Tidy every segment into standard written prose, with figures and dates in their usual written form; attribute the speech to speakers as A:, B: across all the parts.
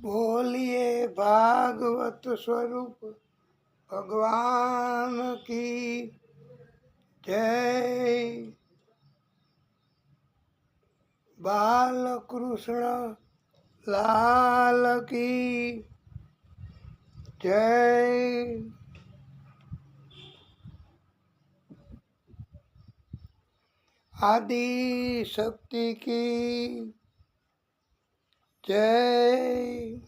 A: बोलिए भागवत स्वरूप भगवान की जय। बाल कृष्ण लाल की जय। आदि शक्ति की जय।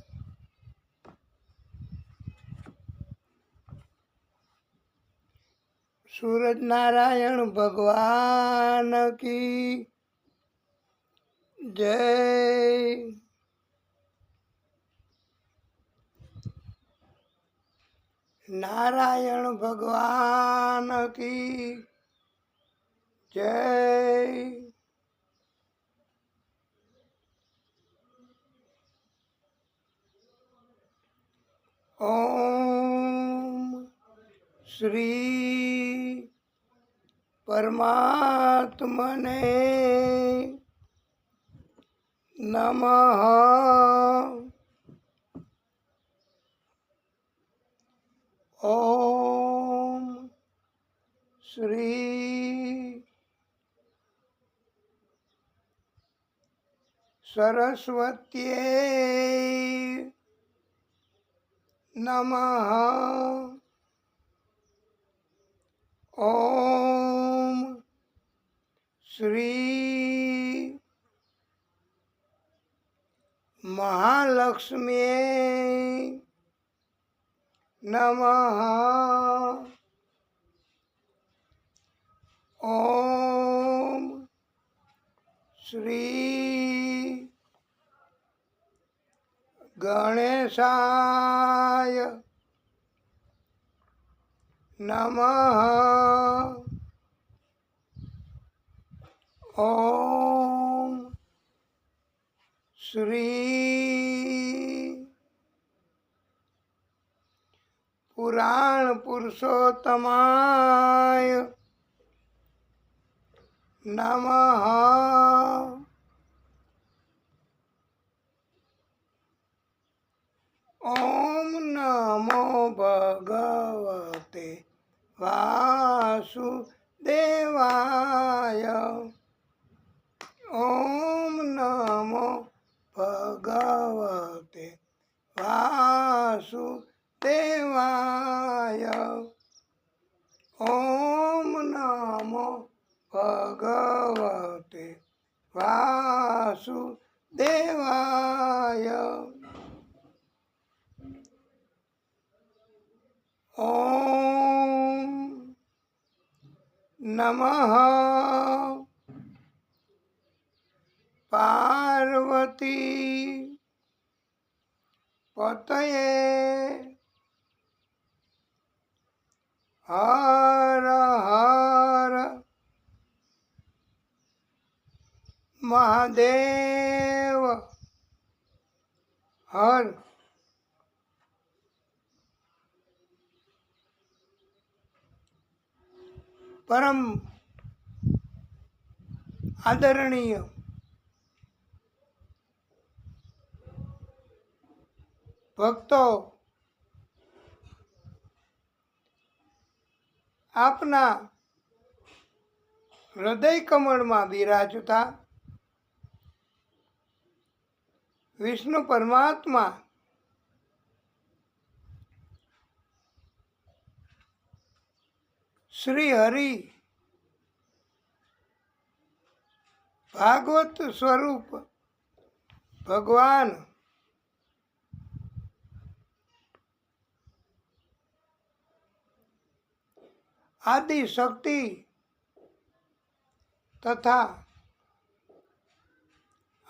A: सूरज नारायण भगवान की जय। नारायण भगवान की जय। ओम श्री परमात्मने नमः। ओम श्री सरस्वत्यै नमः। ओम श्री महालक्ष्म्यै नमः। ओम श्री गणेशाय नमः। ओम श्री पुराण पुरुषोत्तमाय नमः। ओम नमो भगवते वासुदेवाय। ओम नमो भगवते वासुदेवाय। ओम नमो भगवते वासुदेवाय। ओम नमः पार्वती पतये हर हर महादेव हर। परम आदरणीय ભક્તો, આપના હૃદય કમળમાં બિરાજતા વિષ્ણુ પરમાત્મા શ્રી હરિ ભાગવત સ્વરૂપ ભગવાન આદિ શક્તિ તથા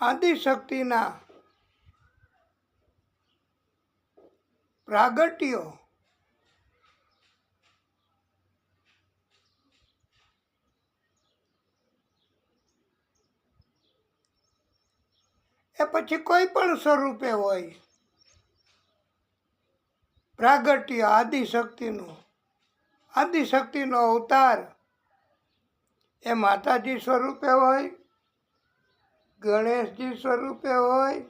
A: આદિશક્તિના પ્રાગટ્યો એ પછી કોઈ પણ સ્વરૂપે હોય, પ્રાગટ્ય આદિશક્તિનો અવતાર એ માતાજી સ્વરૂપે હોય, ગણેશજી સ્વરૂપે હોય,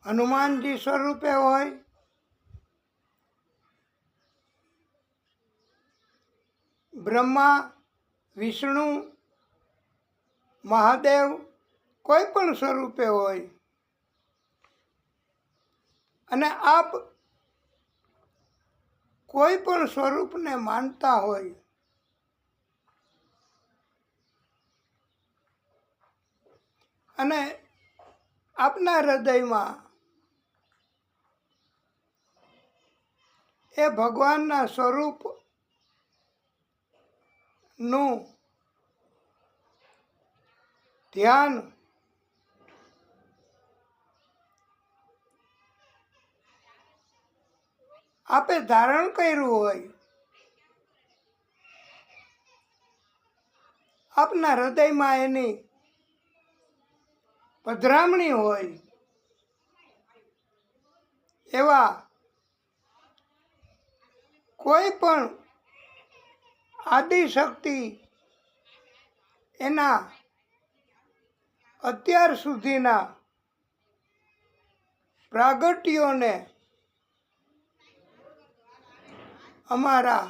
A: હનુમાનજી સ્વરૂપે હોય, બ્રહ્મા, વિષ્ણુ, મહાદેવ કોઈ પણ સ્વરૂપે હોય, અને આપ કોઈ પણ સ્વરૂપને માનતા હોય, અને આપના હૃદયમાં એ ભગવાનના સ્વરૂપનું ધ્યાન આપે ધારણ કર્યું હોય, આપના હૃદયમાં એની પધરામણી હોય, એવા કોઈ પણ આદિશક્તિ એના અત્યાર સુધીના પ્રાગટ્યોને અમારા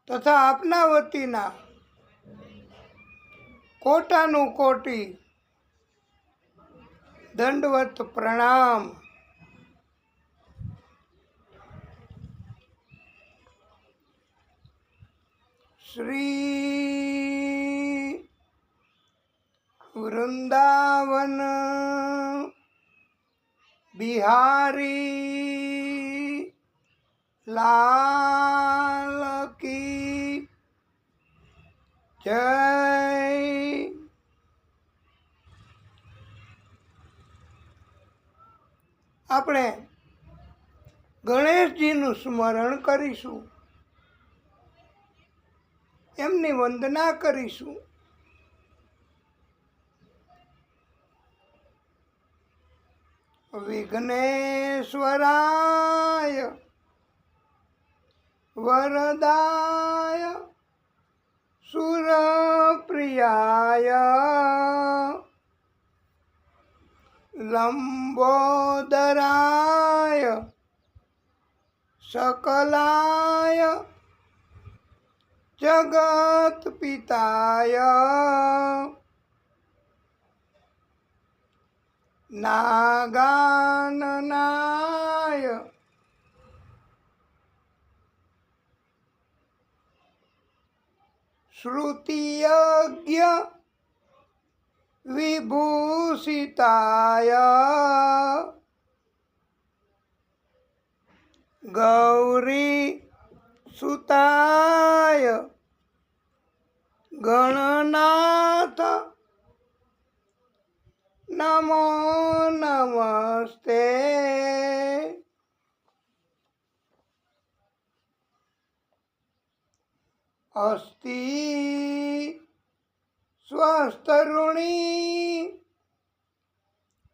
A: તથા આપના વતીના કોટાનું કોટી દંડવત પ્રણામ. શ્રી વૃંદાવન બિહારી લાલ કી જય. આપણે ગણેશજીનું સ્મરણ કરીશું, એમની વંદના કરીશું. વિઘ્નેશ્વરાય વરદાય સુરપ્રિયાય લંબોદરાય સકલાય જગત્પિતાય નાગાનનાય શ્રુતિયજ્ઞ વિભૂષિતાય ગૌરી સુતાય ગણનાથ નમો નમસ્તે. અસ્તિ સ્વસ્તરુણી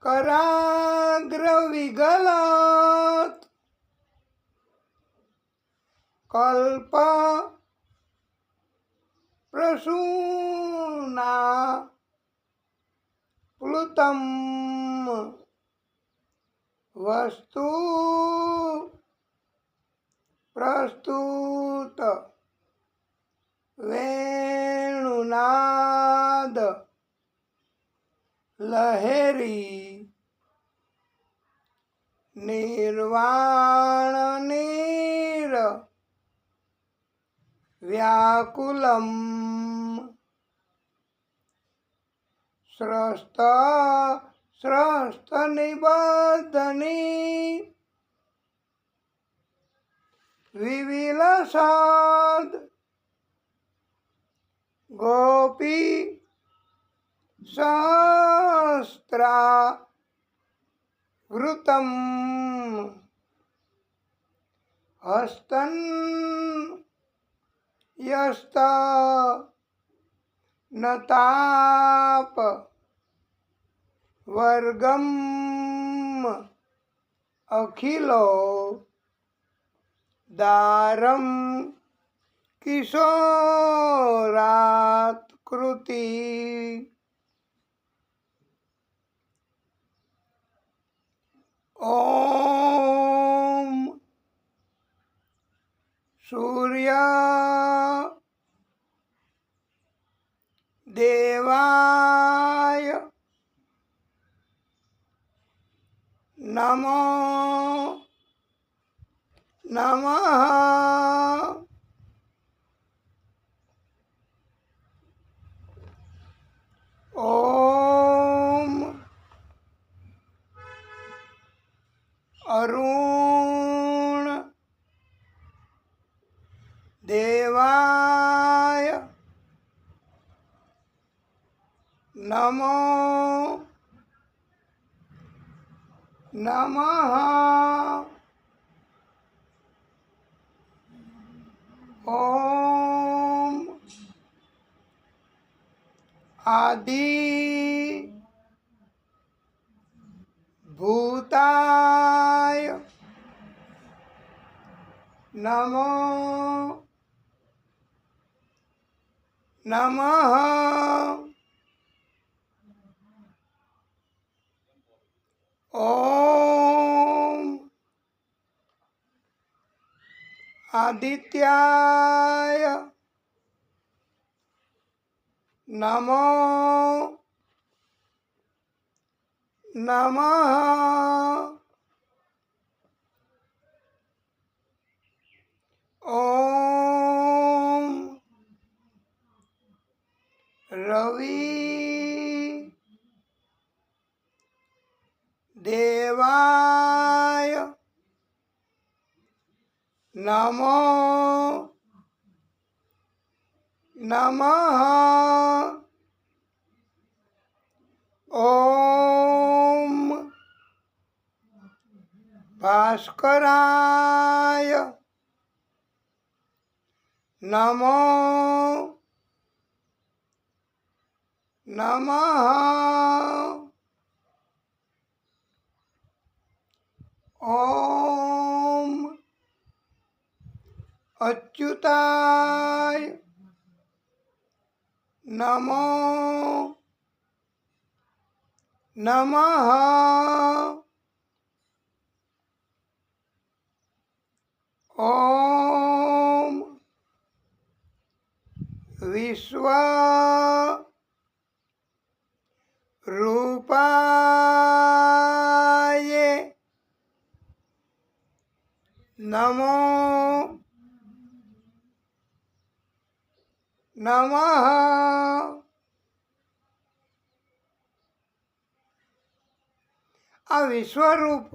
A: કરાગ્રવિગલત કલ્પ પ્રસૂના પ્લુતમ વસ્તુ પ્રસ્તુત વેણુનાદ લહેરી નિર્વાણ નીર વ્યાકુલમ સ્રસ્ત સ્રસ્ત નિબધની વિવિલસદ ગોપી સહસ્ત્રા વૃતમ હસ્તન યસ્ત નતાપ વર્ગમ અખિલો દારમ કિશોરાત કૃતિ. ઓમ સૂર્ય દેવાય નમો નમઃ. ઓમ અરુણ દેવાય નમો નમઃ. ઓમ આદિ ભૂતાય નમો નમઃ. ઓમ આદિત્યાય નમો નમઃ. ઓમ રવિ દેવાય નમો નમઃ. ઓમ ભાસ્કરાય નમો નમઃ. ઓમ અચ્યુતાય નમો નમઃ. ઓમ વિશ્વ રૂપાય નમો નમઃ. આ વિશ્વરૂપ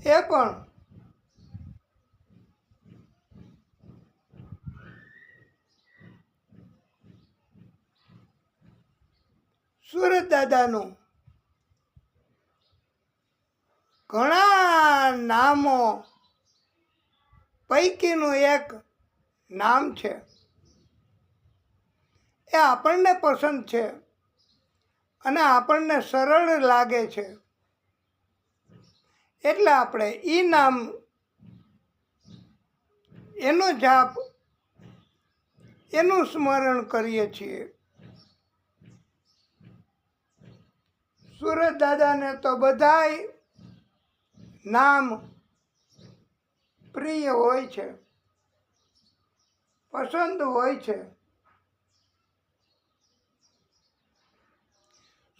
A: એ પણ સુરત દાદાનું ઘણા નામો પૈકીનું એક નામ છે. એ આપણને પસંદ છે અને આપણને સરળ લાગે છે, એટલે આપણે એ નામ એનો જાપ એનું સ્મરણ કરીએ છીએ. સુરત દાદાને તો બધાય નામ પ્રિય હોય છે, પસંદ હોય છે.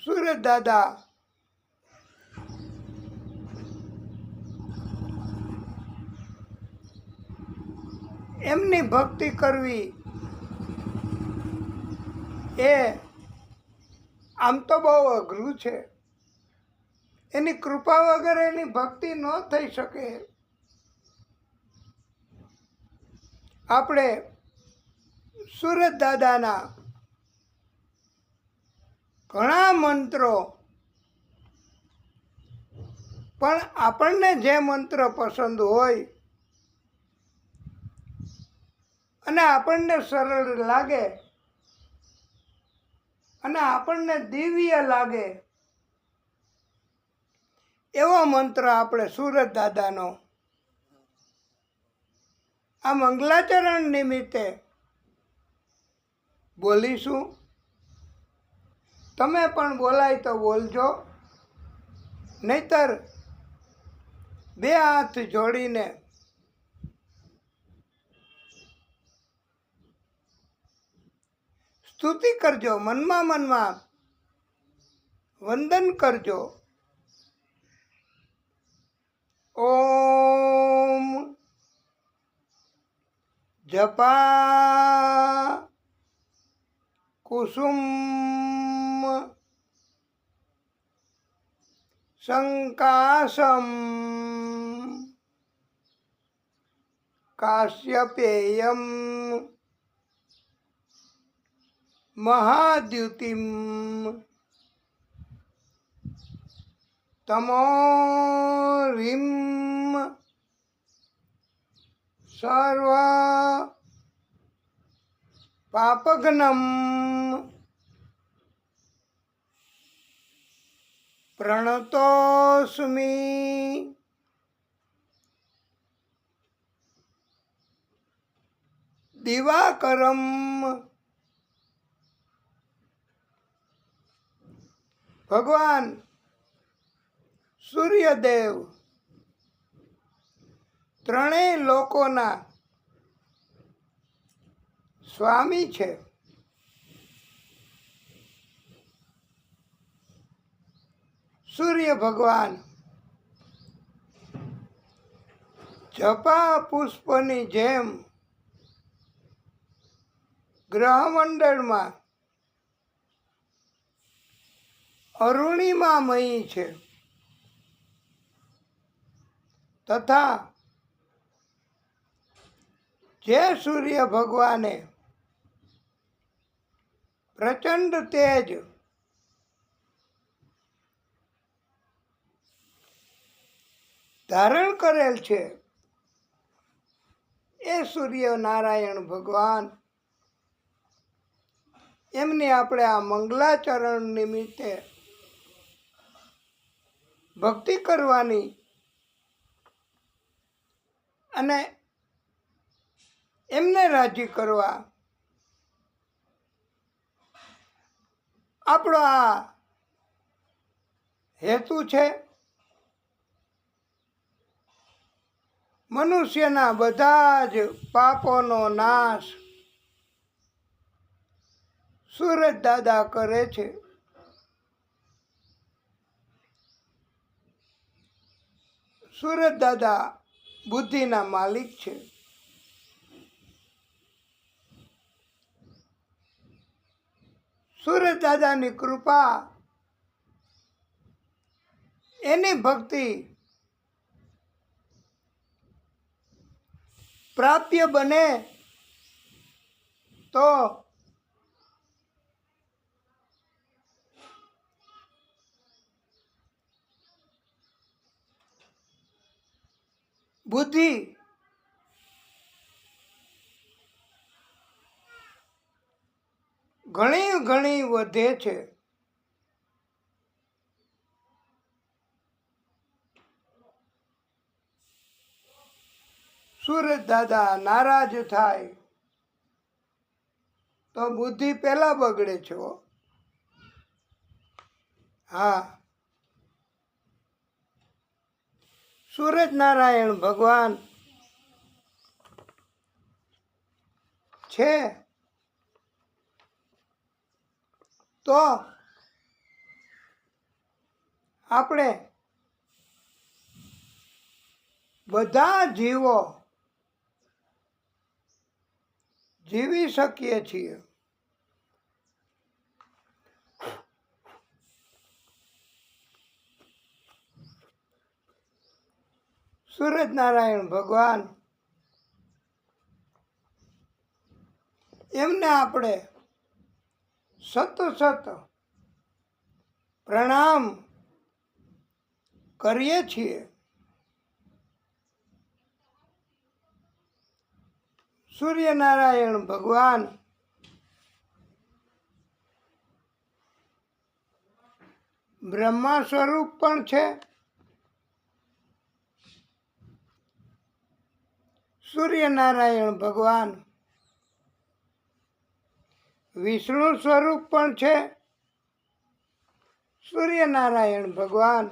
A: સુરત દાદા એમની ભક્તિ કરવી એ આમ તો બહુ અઘરું છે. એની કૃપા વગર એની ભક્તિ ન થઈ શકે. આપણે સુરત દાદાના ઘણા મંત્રો, પણ આપણને જે મંત્ર પસંદ હોય અને આપણને સરળ લાગે અને આપણને દિવ્ય લાગે એવો મંત્ર આપણે સુરત દાદાનો આ મંગલાચરણ નિમિત્તે બોલીશું. તમે પણ બોલાય તો બોલજો નહીતર બે હાથ જોડીને સ્તુતિ કરજો, મનમાં મનમાં વંદન કરજો. ઓમ જપા કુસુમ સંકાશમ કાશ્યપેયમ મહાદ્યુતિમ તમોરીમ સર્વ પાપઘ્નમ પ્રણતોસ્મિ. દિવાકરમ ભગવાન સૂર્યદેવ ત્રણેય લોકોના સ્વામી છે. સૂર્ય ભગવાન જપા પુષ્પની જેમ ગ્રહમંડળમાં અરુણિમામયી છે તથા જે સૂર્ય ભગવાને પ્રચંડ તેજ ધારણ કરેલ છે એ સૂર્ય નારાયણ ભગવાન, એમની આપણે આ મંગલાચરણ નિમિત્તે ભક્તિ કરવાની અને એમને રાજી કરવા આપણો આ હેતુ છે. મનુષ્યના બધા જ પાપોનો નાશ સૂરજ દાદા કરે છે. સૂરજ દાદા બુદ્ધિના માલિક છે. સૂરજ દાદાની કૃપા, એની ભક્તિ પ્રાપ્ય બને તો બુદ્ધિ ઘણી ઘણી વધે છે. સૂરજ દાદા નારાજ થાય તો બુદ્ધિ પેલા બગડે છે. હા, સૂરજ નારાયણ ભગવાન છે તો આપણે બધા જીવો જીવી શકીએ છીએ. સૂરજ નારાયણ ભગવાન, એમને આપણે સત પ્રણામ કરીએ છીએ. સૂર્યનારાયણ ભગવાન બ્રહ્મા સ્વરૂપ પણ છે. સૂર્યનારાયણ ભગવાન વિષ્ણુ સ્વરૂપ પણ છે. સૂર્યનારાયણ ભગવાન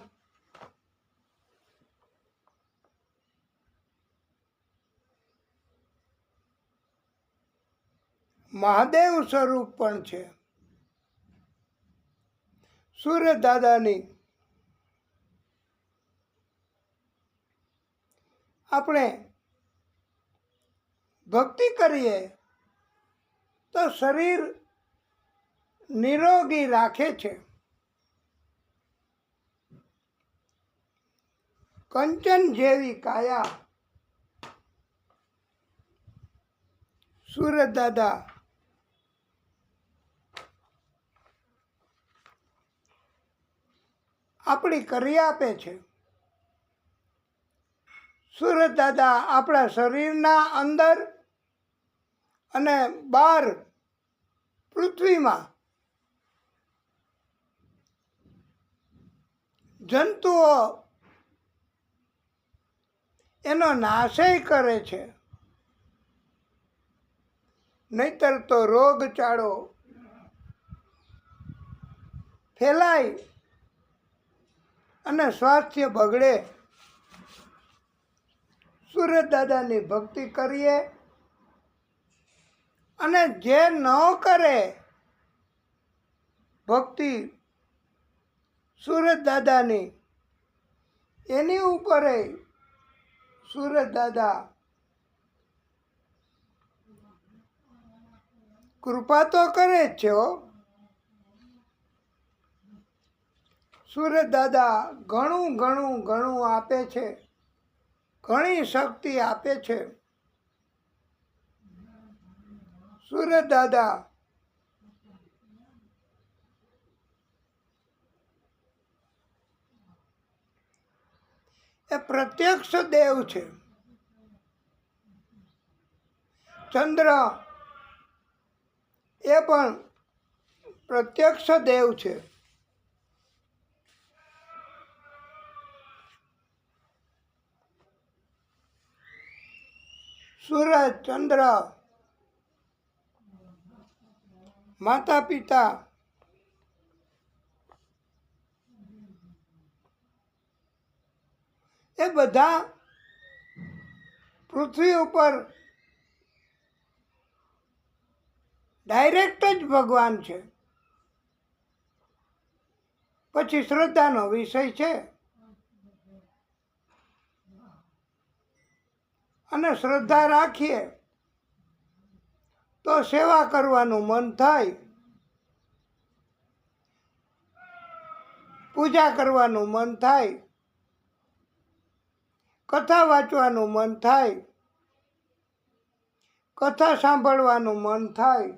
A: મહાદેવ સ્વરૂપ પણ છે. સૂર્ય દાદાની આપણે ભક્તિ કરીએ તો શરીર નિરોગી રાખે છે. કંચન જેવી કાયા સૂરજ દાદા આપણી કરી આપે છે. સૂરજ દાદા આપણા શરીરના અંદર અને બહાર પૃથ્વીમાં જંતુઓ એનો નાશય કરે છે. નહીતર તો રોગચાળો ફેલાય અને સ્વાસ્થ્ય બગડે. સૂરજ દાદાની ભક્તિ કરીએ અને જે ન કરે ભક્તિ સૂરજ દાદાની, એની ઉપર સૂરજ દાદા કૃપા તો કરે જ છે. સૂરજ દાદા ઘણું ઘણું ઘણું આપે છે, ઘણી શક્તિ આપે છે. સૂરજ દાદા એ પ્રત્યક્ષ દેવ છે. ચંદ્ર એ પણ પ્રત્યક્ષ દેવ છે. સૂરજ, ચંદ્ર, માતા પિતા એ બધા પૃથ્વી ઉપર ડાયરેક્ટ જ ભગવાન છે. પછી શ્રદ્ધાનો વિષય છે અને શ્રદ્ધા રાખીએ તો સેવા કરવાનું મન થાય, પૂજા કરવાનું મન થાય, કથા વાંચવાનું મન થાય, કથા સાંભળવાનું મન થાય.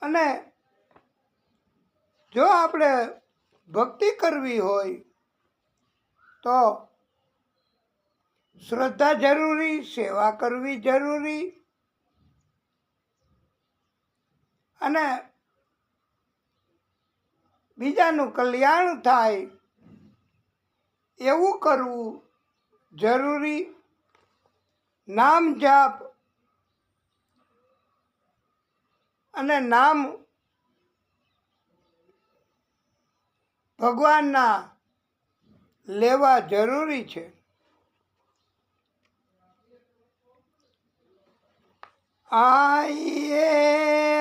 A: અને જો આપણે ભક્તિ કરવી હોય તો શ્રદ્ધા જરૂરી, સેવા કરવી જરૂરી અને બીજાનું કલ્યાણ થાય એવું કરવું જરૂરી. નામ જાપ અને નામ ભગવાનના લેવા જરૂરી છે. આઈએ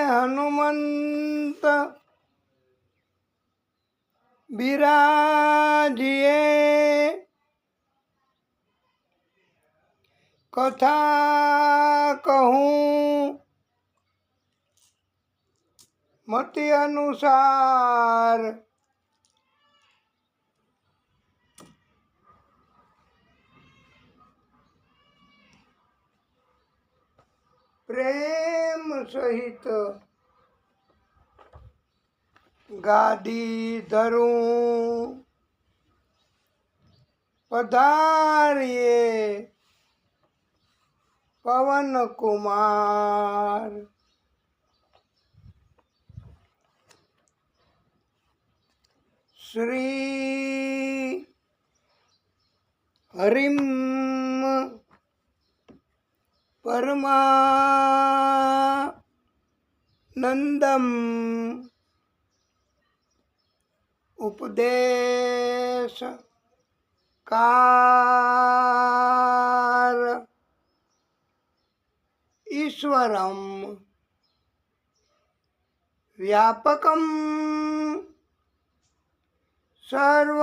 A: હનુમંત બિરાજીએ, કથા કહું મતિ અનુસાર. પ્રેમ સહિત ગાદી ધરું, પધારીએ પવન કુમાર. શ્રી હરિમ પરમાનંદમ ઉપદેશ કાર ઈશ્વરમ વ્યાપકમ સર્વ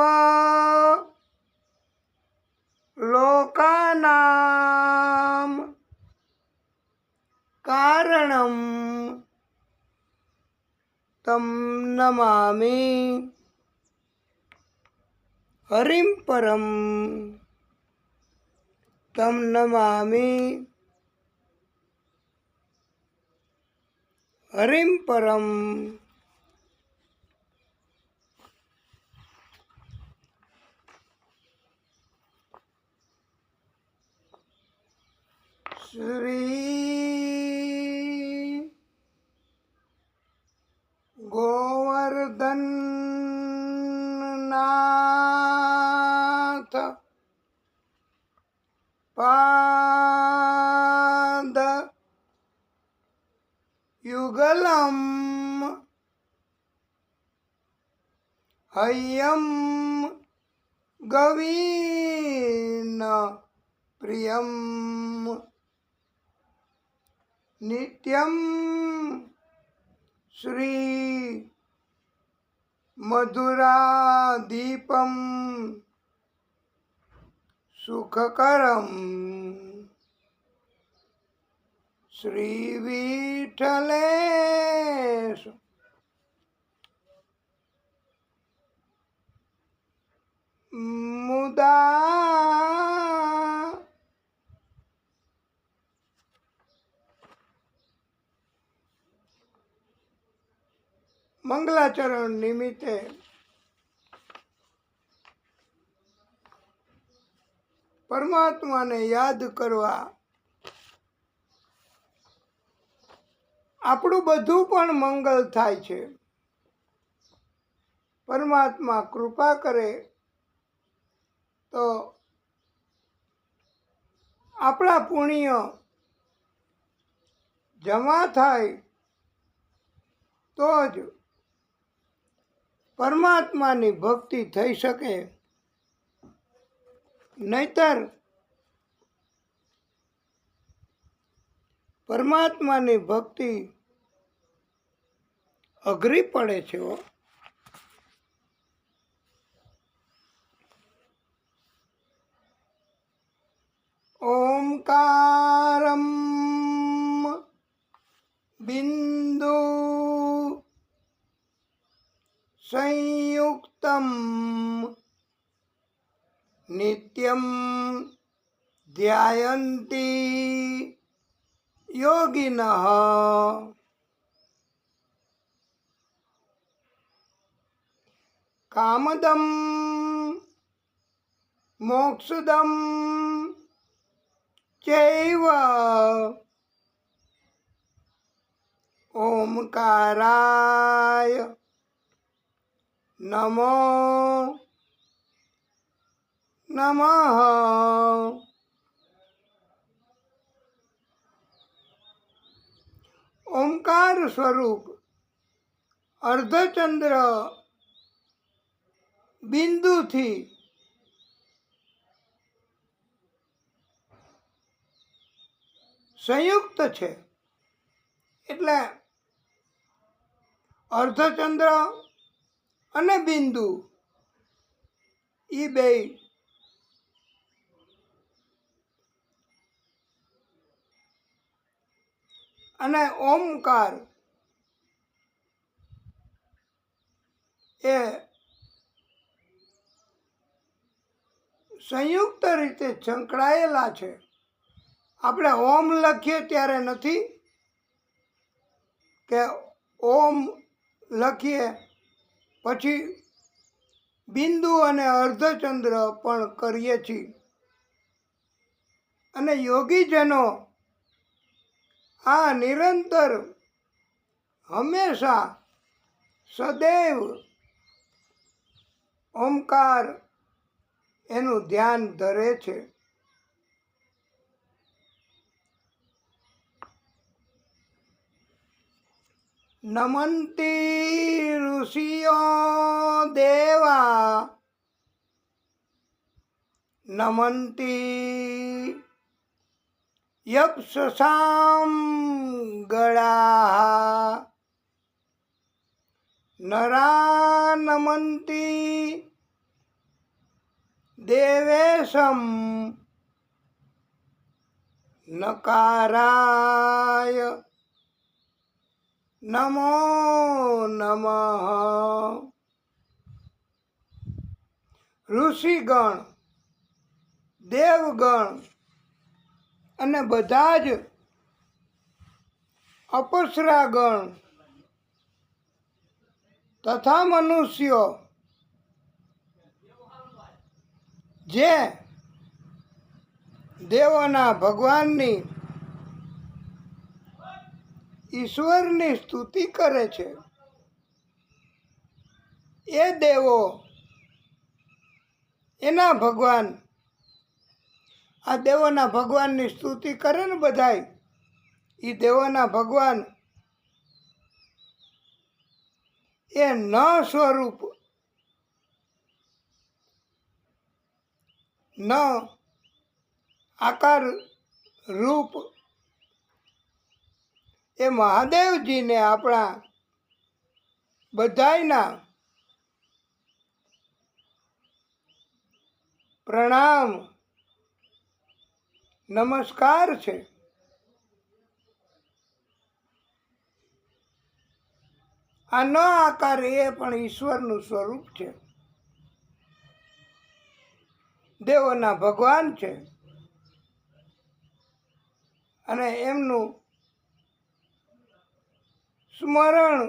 A: લોકાનામ કારણમ તમ નમામિ હરિમ પરમ તમ નમામિ હરિમ પરમ. શ્રી ગોવર્ધનનાથ પાદ યુગલમ હય્યમ ગવીન પ્રિયમ નિત્યમ શ્રી મધુરાદીપમ સુખકરમ શ્રી વિઠ્ઠલેશ મુદા મંગલાચરણ નિમિત્તે પરમાત્માને યાદ કરવા આપણું બધું પણ મંગલ થાય છે. પરમાત્મા કૃપા કરે તો આપણા પુણ્ય જમા થાય તો જ પરમાત્માની ભક્તિ થઈ શકે. નહીતર પરમાત્માની ભક્તિ અઘરી પડે છે. ઓમકારમ બિંદુ સંયુક્તમ નિત્યમ ધ્યાયન્તી યોગિનઃ. કામદમ મોક્ષદમ ચૈવ ઓમકારાય નમો નમઃ. ઓમકાર સ્વરૂપ અર્ધચંદ્ર બિંદુથી સંયુક્ત છે. એટલે અર્ધચંદ્ર અને બિંદુ એ બે અને ઓમકાર એ સંયુક્ત રીતે સંકળાયેલા છે. આપણે ઓમ લખીએ ત્યારે નથી કે ઓમ લખીએ પછી બિંદુ અને અર્ધચંદ્ર પણ કરીએ છીએ. અને યોગીજનો આ નિરંતર હંમેશા સદૈવ ઓમકાર એનું ધ્યાન ધરે છે. નમંતી ઋષિઓ દેવા નમંતી યક્ષસામ ગળા નરા નમંતી દેવેશમ નકારાય નમો નમઃ. ઋષિગણ, દેવગણ અને બધા જ અપસરાગણ તથા મનુષ્યો જે દેવોના ભગવાનની ઈશ્વરની સ્તુતિ કરે છે, એ દેવો એના ભગવાન, આ દેવોના ભગવાનની સ્તુતિ કરે ને બધાય, એ દેવોના ભગવાન એ ન સ્વરૂપ ન આકાર રૂપ એ મહાદેવજીને આપણા બધાયના પ્રણામ નમસ્કાર છે. આ ન આકાર એ પણ ઈશ્વરનું સ્વરૂપ છે, દેવોના ભગવાન છે અને એમનું સ્મરણ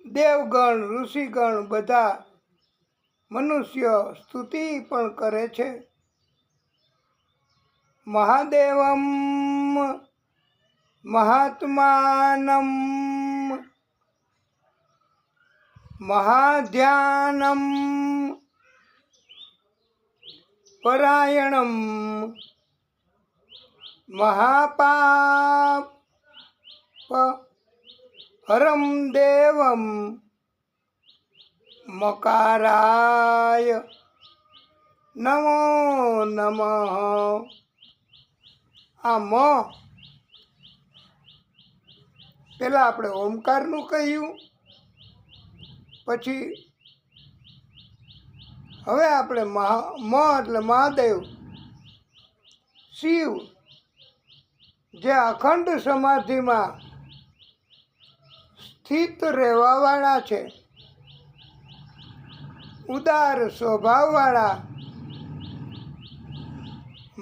A: દેવગણ, ઋષિગણ બધા મનુષ્ય સ્તુતિ પણ કરે છે. મહાદેવમ મહાત્માનમ મહાધ્યાનમ પરાયણમ મહાપાપ હરમ દેવમ મકારાય નમો નમઃ. આ મ પેલા આપણે ઓમકારનું કહ્યું, પછી હવે આપણે મ એટલે મહાદેવ, શિવ જે અખંડ સમાધિમાં સ્થિત રહેવાવાળા છે, ઉદાર સ્વભાવવાળા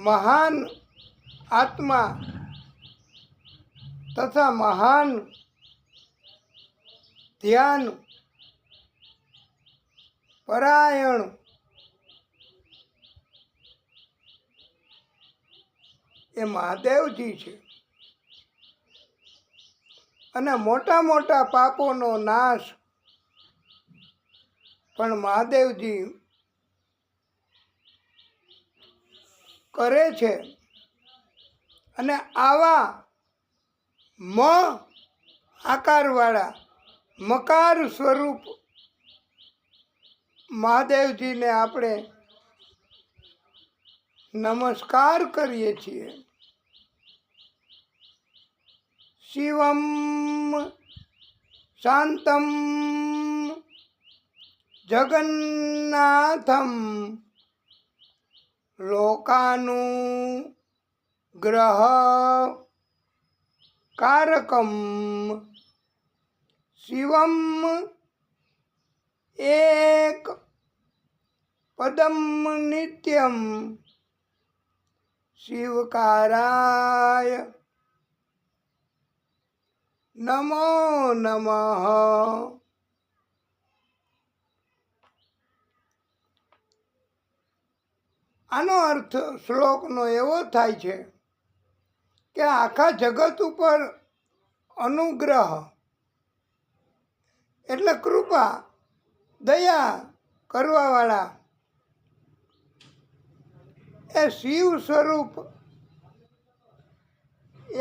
A: મહાન આત્મા તથા મહાન ધ્યાન પરાયણ એ મહાદેવજી છે અને મોટા મોટા પાપોનો નાશ પણ મહાદેવજી કરે છે. અને આવા મ આકારવાળા મકાર સ્વરૂપ મહાદેવજીને આપણે નમસ્કાર કરીએ છીએ. શિવમ શાંતમ જગન્નાથમ લોકાનું ગ્રહ કારકમ શિવમ એક પદમ નિત્યમ શિવકારાય નમો નમઃ. આનો અર્થ શ્લોકનો એવો થાય છે કે આખા જગત ઉપર અનુગ્રહ એટલે કૃપા, દયા કરવાવાળા એ શિવ સ્વરૂપ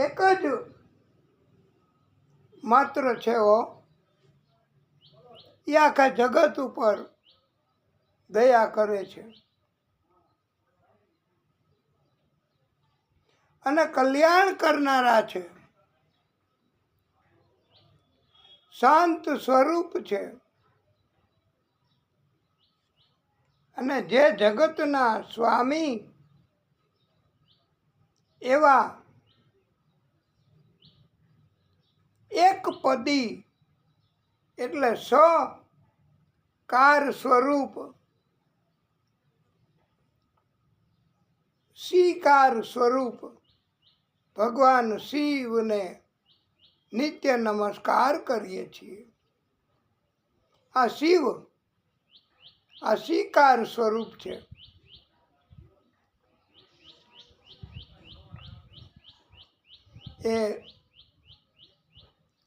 A: એક જ માત્ર છે એ આખા જગત ઉપર દયા કરે છે અને કલ્યાણ કરનારા છે, શાંત સ્વરૂપ છે અને જે જગતના સ્વામી એવા એક પદી એટલે સકાર સ્વરૂપ શિકાર સ્વરૂપ ભગવાન શિવને નિત્ય નમસ્કાર કરીએ છીએ. આ શિવ આ શિકાર સ્વરૂપ છે. એ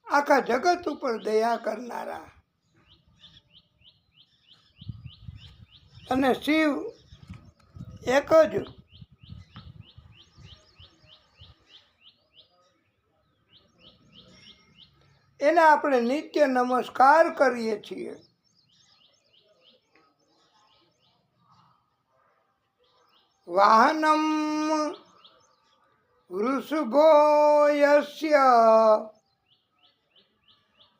A: આખા જગત ઉપર દયા કરનારા અને શિવ એક જ એને આપણે નિત્ય નમસ્કાર કરીએ છીએ. વાહનમ વૃષભો યસ્ય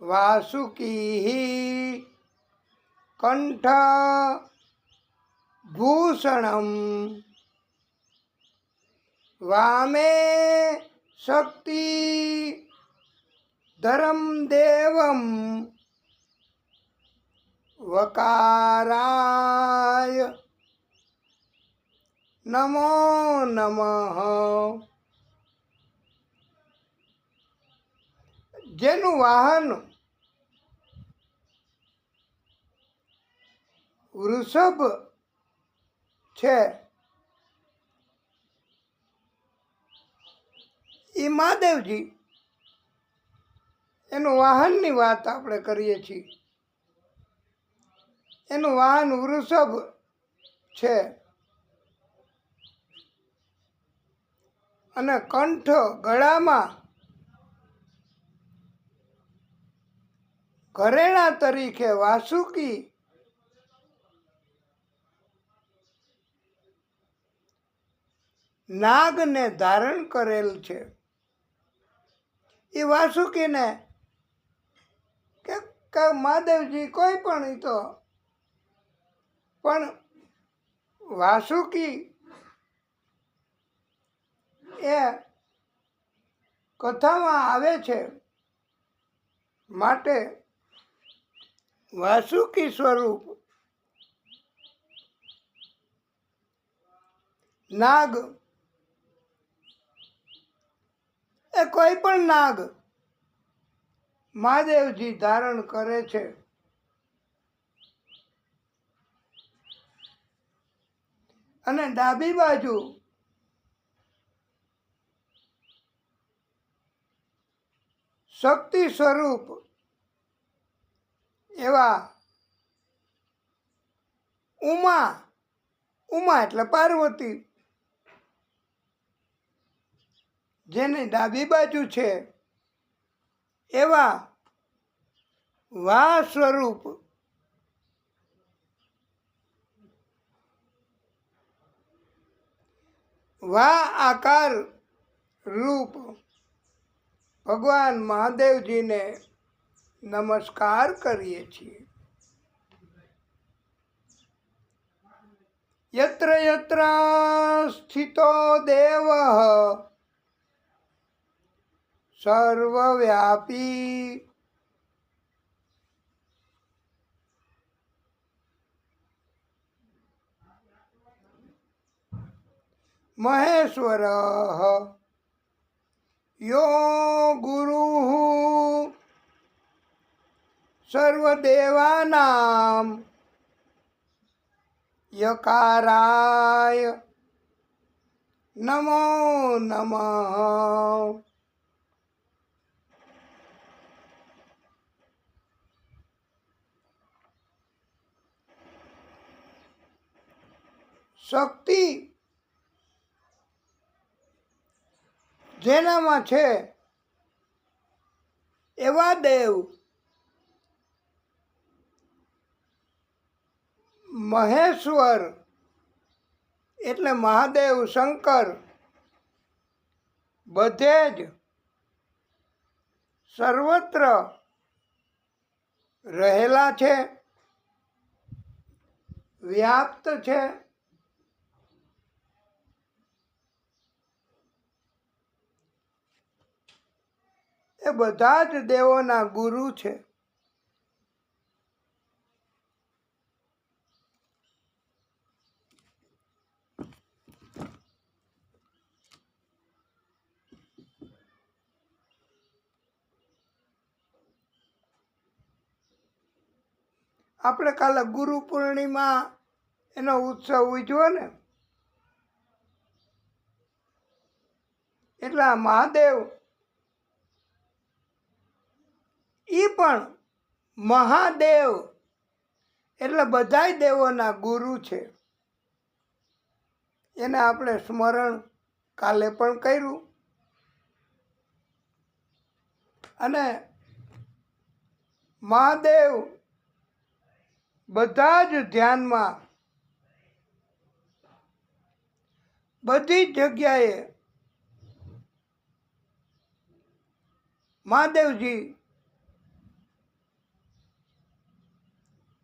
A: વાસુકી કંઠ ભૂષણમ વામે શક્તિ ધરમ દેવમ વકારાય નમો નમઃ. જેનું વાહન વૃષભ છે એ મહાદેવજી, એનું વાહનની વાત આપણે કરીએ છીએ. એનું વાહન વૃષભ છે અને કંઠ ગળામાં ઘરેણા તરીકે વાસુકી નાગને ધારણ કરેલ છે. એ વાસુકીને કે મહાદેવજી કોઈ પણ ઈ તો પણ વાસુકી એ કથામાં આવે છે માટે વાસુકી સ્વરૂપ નાગ એ કોઈ પણ નાગ મહાદેવજી ધારણ કરે છે. અને ડાબી બાજુ શક્તિ સ્વરૂપ એવા ઉમા એટલે પાર્વતી, જેની ડાબી બાજુ છે એવા વા સ્વરૂપ વા આકાર રૂપ ભગવાન મહાદેવજીને નમસ્કાર કરીએ છીએ. યત્ર યત્ર સ્થિતો દેવ સર્વવ્યાપી મહેશ્વર યો ગુરુ સર્વદેવાનામ યકારાય નમો નમઃ. શક્તિ જેનામાં છે એવા દેવ મહેશ્વર એટલે મહાદેવ શંકર બધે જ સર્વત્ર રહેલા છે, વ્યાપ્ત છે. એ બધા જ દેવોના ગુરુ છે. આપણે કાલે ગુરુ પૂર્ણિમા એનો ઉત્સવ ઉજવ્યો ને, એટલે આ મહાદેવ એ પણ મહાદેવ એટલે બધાય દેવોના ગુરુ છે. એને આપણે સ્મરણ કાલે પણ કર્યું. અને મહાદેવ બધા જ ધ્યાનમાં બધી જગ્યાએ મહાદેવજી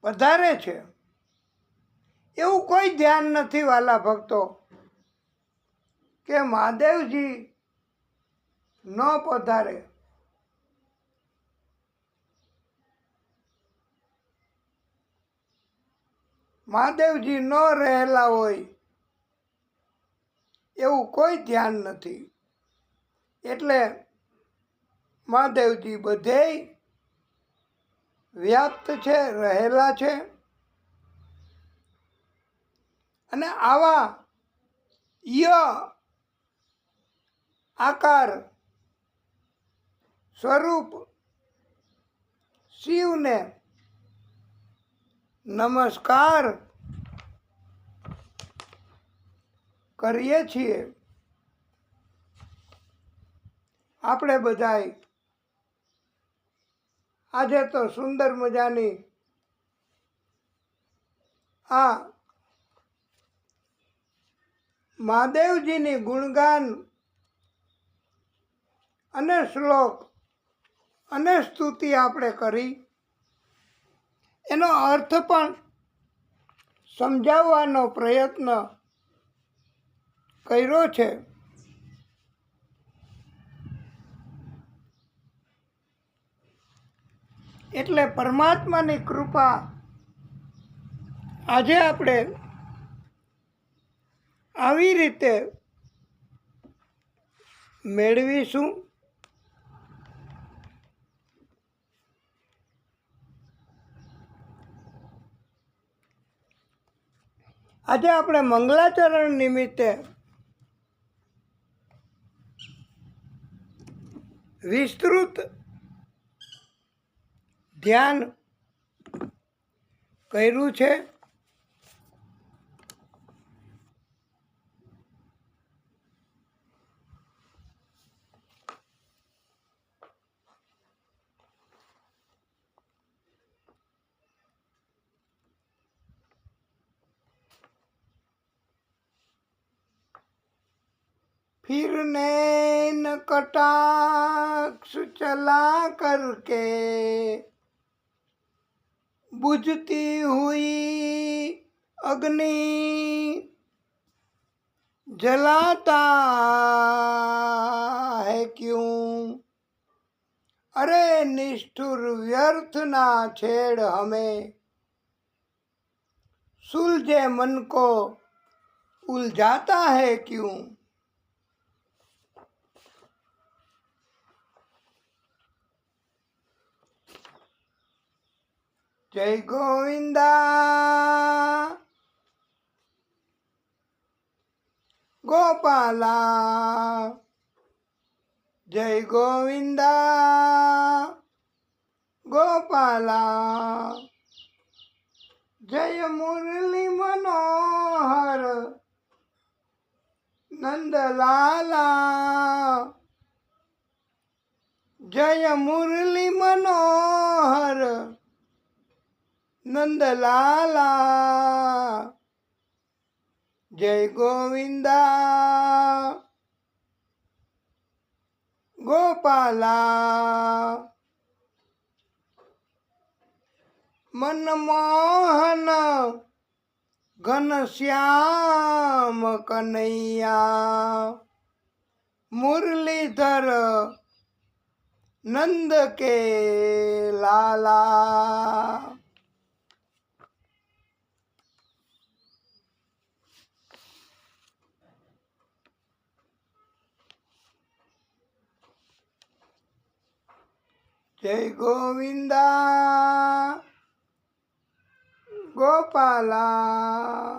A: પધારે છે. એવું કોઈ ધ્યાન નથી વાલા ભક્તો કે મહાદેવજી ન પધારે. મહાદેવજી ન રહેલા હોય એવું કોઈ ધ્યાન નથી. એટલે મહાદેવજી બધેય વ્યાપ્ત છે, રહેલા છે. અને આવા આકાર સ્વરૂપ શિવને નમસ્કાર કરીએ છીએ. આપણે બધાય આજે તો સુંદર મજાની આ મહાદેવજીની ગુણગાન અને શ્લોક અને સ્તુતિ આપણે કરી. એનો અર્થ પણ સમજાવવાનો પ્રયત્ન કર્યો છે. એટલે પરમાત્માની કૃપા આજે આપણે આવી રીતે મેળવીશું. આજે આપણે મંગલાચરણ નિમિત્તે વિસ્તૃત ધ્યાન કર્યું છે. फिर नैन कटाक्ष चला करके बुझती हुई अग्नि जलाता है क्यों? अरे निष्ठुर व्यर्थ ना छेड़ हमें, सुलझे मन को उलझाता है क्यों? जय गोविंदा गोपाला, जय गोविंदा गोपाला, जय मुरली मनोहर नंदलाला, જય મુરલી મનોહર નંદલાલા, જય ગોવિંદા ગોપાલા, મનમોહન ઘનશ્યામ કનૈયા, મુરલીધર નંદ કે લાલા. જય ગોવિંદા ગોપાલા,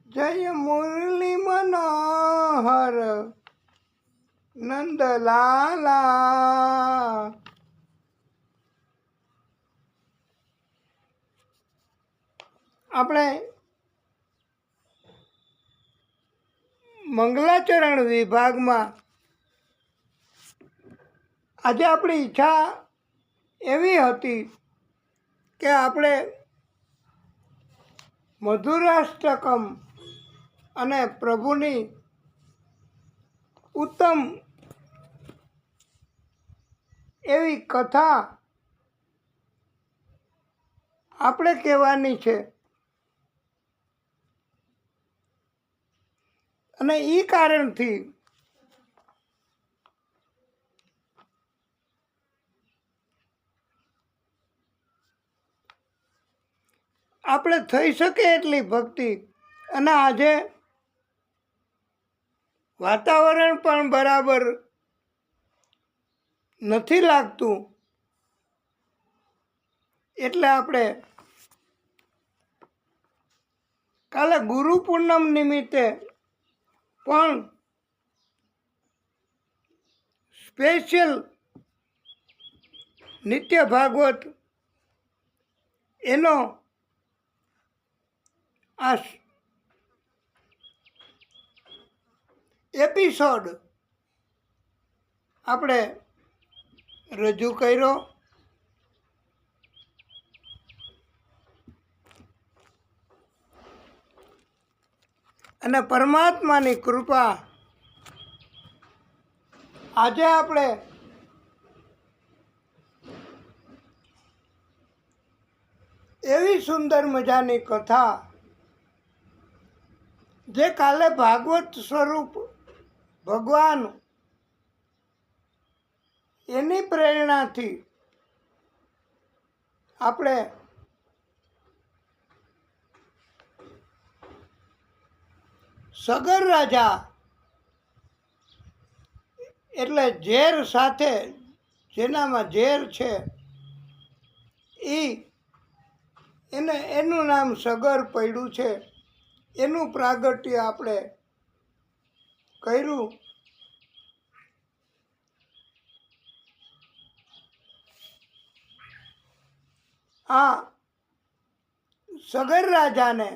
A: જય મુરલી મનોહર નંદલાલા. આપણે મંગલાચરણ વિભાગમાં આજે આપણી ઈચ્છા એવી હતી કે આપણે મધુરાષ્ટકમ અને પ્રભુની ઉત્તમ એવી કથા આપણે કહેવાની છે. અને એ કારણથી આપણે થઈ શકે એટલી ભક્તિ, અને આજે વાતાવરણ પણ બરાબર નથી લાગતું, એટલે આપણે કાલે ગુરુ પૂનમ નિમિત્તે પણ સ્પેશિયલ નિત્ય ભાગવત એનો આ એપિસોડ આપણે રજૂ કર્યો. અને પરમાત્માની કૃપા આજે આપણે એવી સુંદર મજાની કથા જે કાલે ભાગવત સ્વરૂપ ભગવાન એની પ્રેરણાથી આપણે સગર રાજા એટલે ઝેર સાથે, જેનામાં ઝેર છે એનું નામ સગર પડ્યું છે, એનું પ્રાગટ્ય આપણે કર્યું. આ સગર રાજાને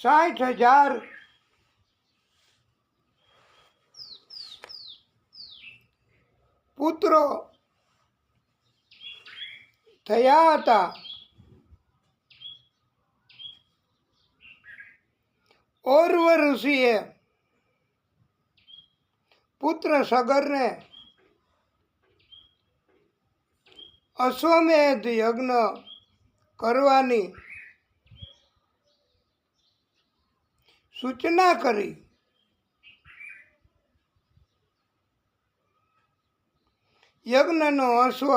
A: 60,000 પુત્રો થયા હતા. ઓર્વ ઋષિએ પુત્ર સગરને અશ્વમેધ યજ્ઞ કરવાની સૂચના કરી. યજ્ઞનો અશ્વ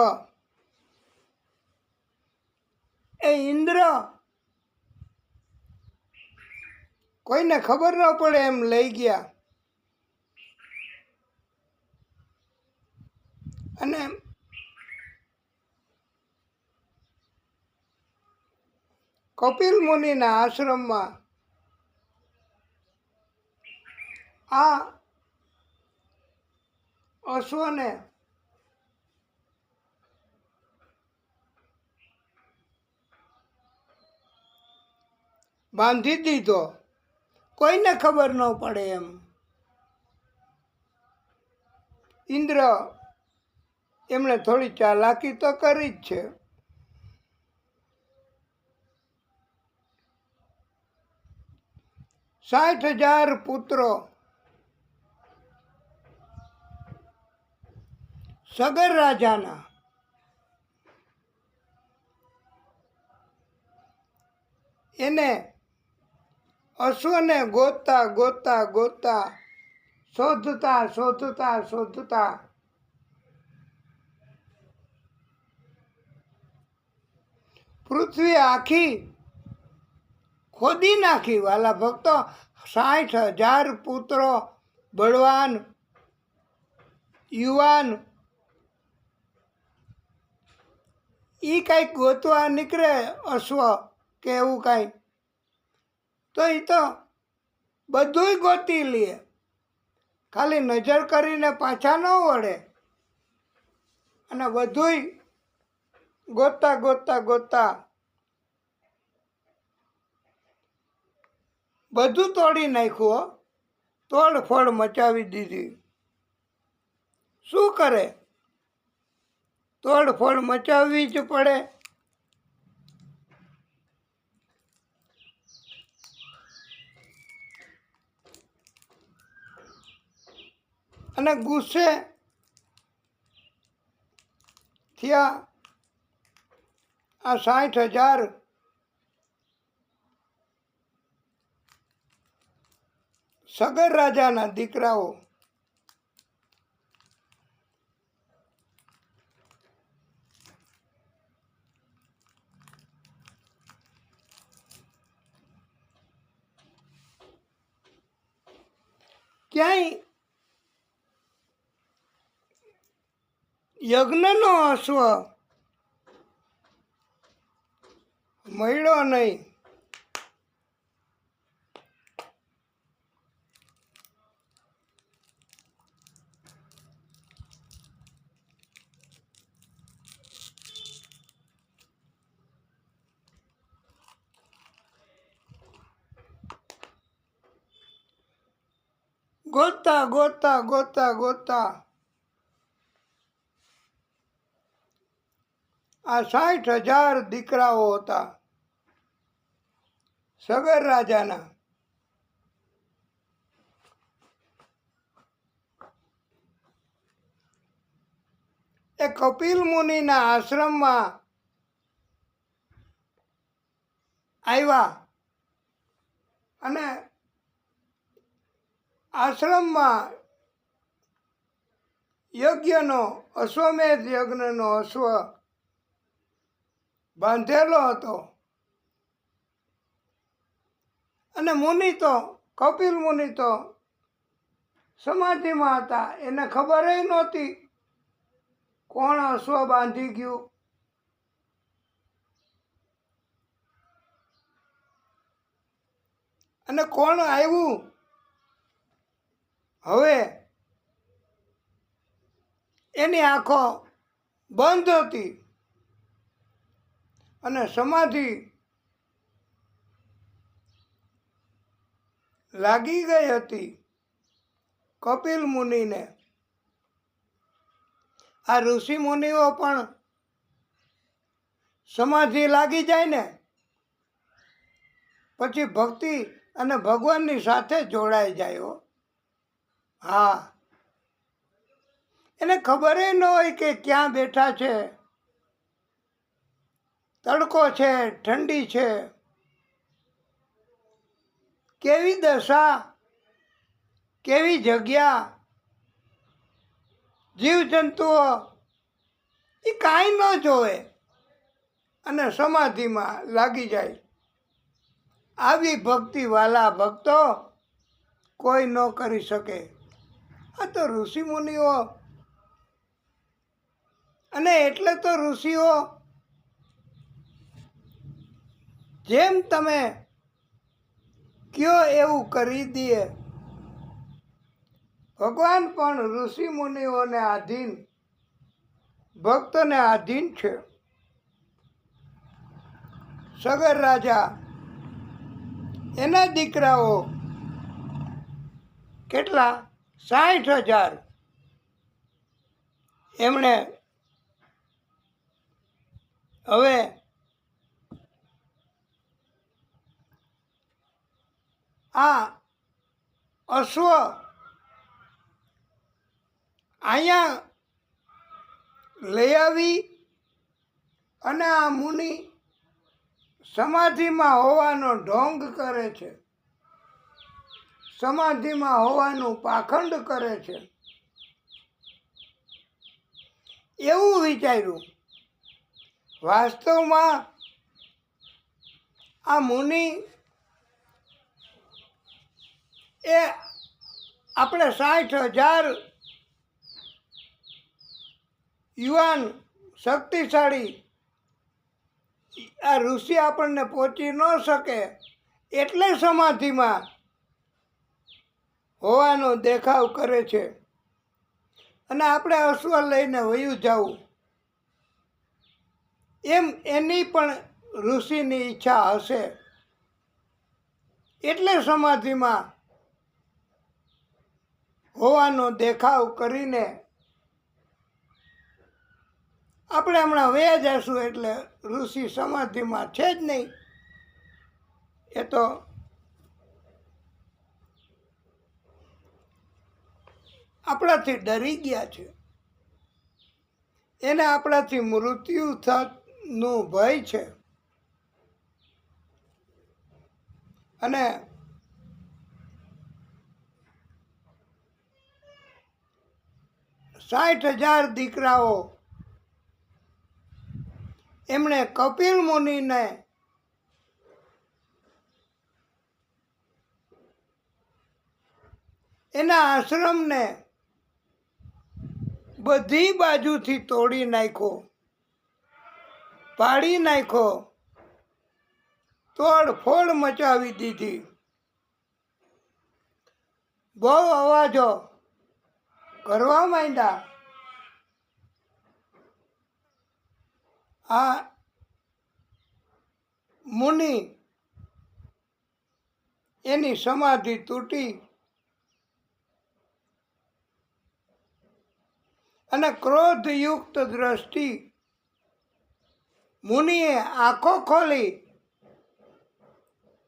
A: એ ઇન્દ્ર કોઈને ખબર ન પડે એમ લઈ ગયા. અને કપિલ મુનિના આશ્રમમાં આ અશ્વને બાંધી દીધો, કોઈને ખબર ન પડે એમ. ઇન્દ્ર એમણે થોડી ચાલાકી તો કરી જ છે. સાઠ હજાર પુત્રો સગર રાજાના, એને અશ્વને ગોતતા ગોતતા ગોતતા શોધતા શોધતા શોધતા પૃથ્વી આખી ખોદી નાખી. વાલા ભક્તો, 60,000 પુત્રો, બળવાન, યુવાન, એ કંઈક ગોતવા નીકળે અશ્વ કે એવું કાંઈ, તો એ તો બધુંય ગોતી લે, ખાલી નજર કરીને પાછા ન વળે. અને બધુંય ગોતતા ગોતતા ગોતતા બધું તોડી નાખ્યું. તોડફોડ મચાવી દીધી. શું કરે? તોડફોડ મચાવવી જ પડે. અને ગુસ્સે થયા આ 60,000 સગર રાજાના દીકરાઓ. ક્યાંય યજ્ઞનો અશ્વ મળ્યો નહીં. ગોતતા ગોતતા ગોતતા ગોતતા આ 60,000 દીકરાઓ હતા સગર રાજાના. એ કપિલ મુનિના આશ્રમમાં આવ્યા અને આશ્રમમાં યજ્ઞનો, અશ્વમેધ યજ્ઞનો અશ્વ બાંધેલો હતો. અને મુનિ તો, કપિલ મુનિ તો સમાધિમાં હતા. એને ખબર નહોતી કોણ અશ્વ બાંધી ગયું. અને કોણ આવ્યું. હવે એની આંખો બંધ હતી અને સમાધિ લાગી ગઈ હતી કપિલ મુનિને. આ ઋષિ મુનિઓ પણ સમાધિ લાગી જાય ને પછી ભક્તિ અને ભગવાનની સાથે જોડાઈ જાય. હો હા, એને ખબર ન હોય કે ક્યાં બેઠા છે, તડકો છે, ઠંડી છે, કેવી દશા, કેવી જગ્યા, જીવજંતુઓ, એ કાંઈ ન જોવે અને સમાધિમાં લાગી જાય. આવી ભક્તિ વાલા ભક્તો કોઈ ન કરી શકે. આ તો ઋષિ મુનિઓ. અને એટલે તો ઋષિઓ જેમ તમે કયો એવું કરી દે. ભગવાન પણ ઋષિ મુનિઓને આધીન, ભક્તને આધીન છે. સગર રાજા એના દીકરાઓ કેટલા? 60,000. એમણે હવે આ અશ્વ અહીંયા લઈ આવી અને આ મુનિ સમાધિમાં હોવાનો ઢોંગ કરે છે, સમાધિમાં હોવાનું પાખંડ કરે છે. એવું વિચાર્યું. વાસ્તવમાં આ મુનિ એ આપણે 60,000 યુવાન શક્તિશાળી આ ઋષિ આપણને પહોંચી ન શકે એટલે સમાધિમાં હોવાનો દેખાવ કરે છે અને આપણે અશ્વ લઈને વયું જવું એમ એની પણ ઋષિની ઈચ્છા હશે એટલે સમાધિમાં હોવાનો દેખાવ કરીને આપણે હમણાં વયા જઈશું એટલે ઋષિ સમાધિમાં છે જ નહીં. એ તો આપણાથી ડરી ગયા છે. એને આપણાથી મૃત્યુનું ભય છે અને $60,000 દીકરાઓ એમણે કપિલ મુનિને એના આશ્રમને બધી બાજુથી તોડી નાખ્યો, પાડી નાખ્યો, તોડફોડ મચાવી દીધી. બહુ અવાજો કરવા માંડ્યા. આ મુનિ એની સમાધિ તૂટી અને ક્રોધયુક્ત દ્રષ્ટિ મુનિએ આંખો ખોલી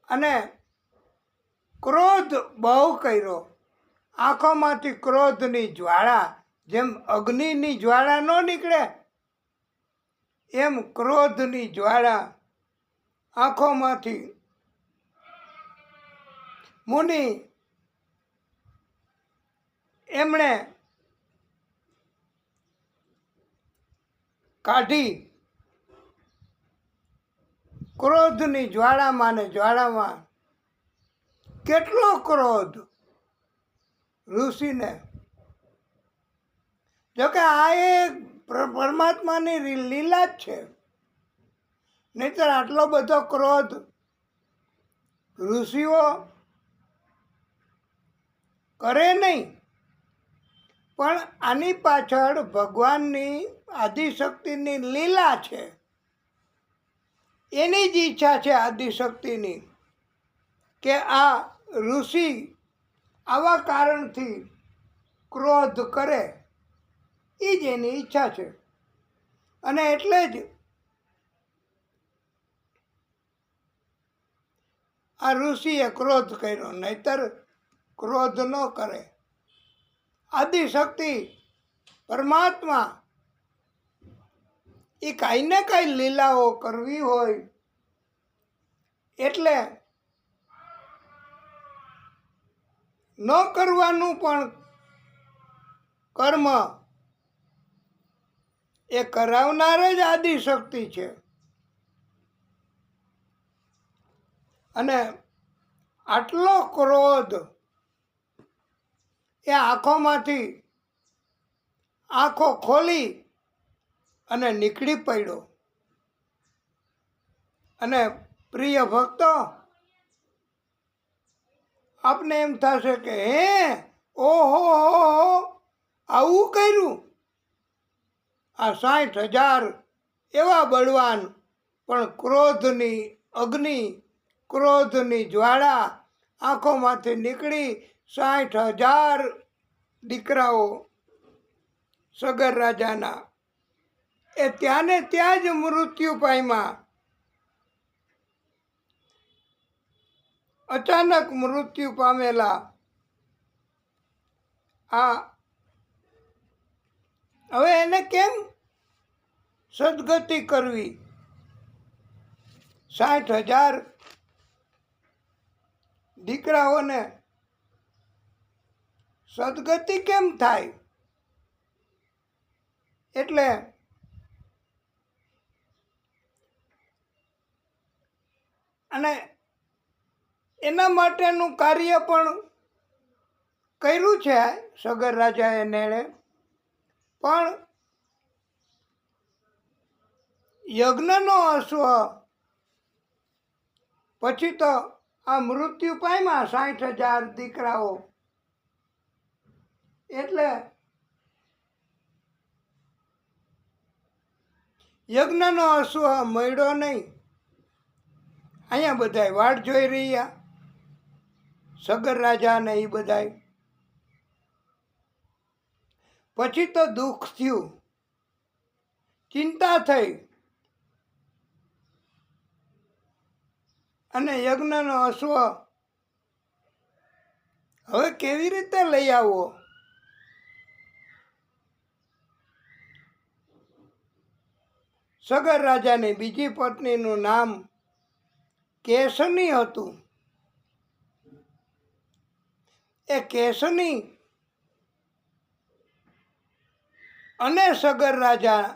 A: અને ક્રોધ બહુ કર્યો. આંખોમાંથી ક્રોધની જ્વાળા, જેમ અગ્નિની જ્વાળા ન નીકળે એમ ક્રોધની જ્વાળા આંખોમાંથી મુનિ એમણે કાઢી. ક્રોધની જ્વાળામાં ને જ્વાળામાં કેટલો ક્રોધ ઋષિને! જોકે આ એક પરમાત્માની લીલા જ છે, નહીંતર આટલો બધો ક્રોધ ઋષિઓ કરે નહીં. પણ આની પાછળ ભગવાનની આદિશક્તિની લીલા છે. એની જ ઈચ્છા છે આદિશક્તિની કે આ ઋષિ આવા કારણથી ક્રોધ કરે. એ જ એની ઈચ્છા છે અને એટલે જ આ ઋષિએ ક્રોધ કર્યો, નહીતર ક્રોધ ન કરે. આદિશક્તિ પરમાત્મા એ કાંઈ ને કાંઈ લીલાઓ કરવી હોય એટલે ન કરવાનું પણ કર્મ એ કરાવનાર જ આદિશક્તિ છે. અને આટલો ક્રોધ એ આંખોમાંથી આંખો ખોલી અને નીકળી પડ્યો. અને પ્રિય ભક્તો, આપને એમ થશે કે હે ઓહો આવું કર્યું. આ 60,000 એવા બળવાન પણ ક્રોધની અગ્નિ ક્રોધની જ્વાળા આંખોમાંથી નીકળી 60,000 દીકરાઓ સગર રાજાના એ ત્યાં ને ત્યાં જ મૃત્યુ પામ્યા. અચાનક મૃત્યુ પામેલા આ હવે એને કેમ સદગતિ કરવી? 60,000 દીકરાઓને સદગતિ કેમ થાય? એટલે અને એના માટેનું કાર્ય પણ કર્યું છે સગર રાજાએ નેણે. પણ યજ્ઞનો અશ્વ પછી તો આ મૃત્યુ પામ્યા 60,000 દીકરાઓ. એટલે યજ્ઞનો અશ્વ મળ્યો નહીં. અહીંયા બધાય વાટ જોઈ રહ્યા, સગર રાજા ને એ બધાય. પછી તો દુઃખ થયું, ચિંતા થઈ અને યજ્ઞનો અશ્વ હવે કેવી રીતે લઈ આવવો? સગર રાજાની બીજી પત્નીનું નામ કેશની હતું. એ કેશની અને સગર રાજા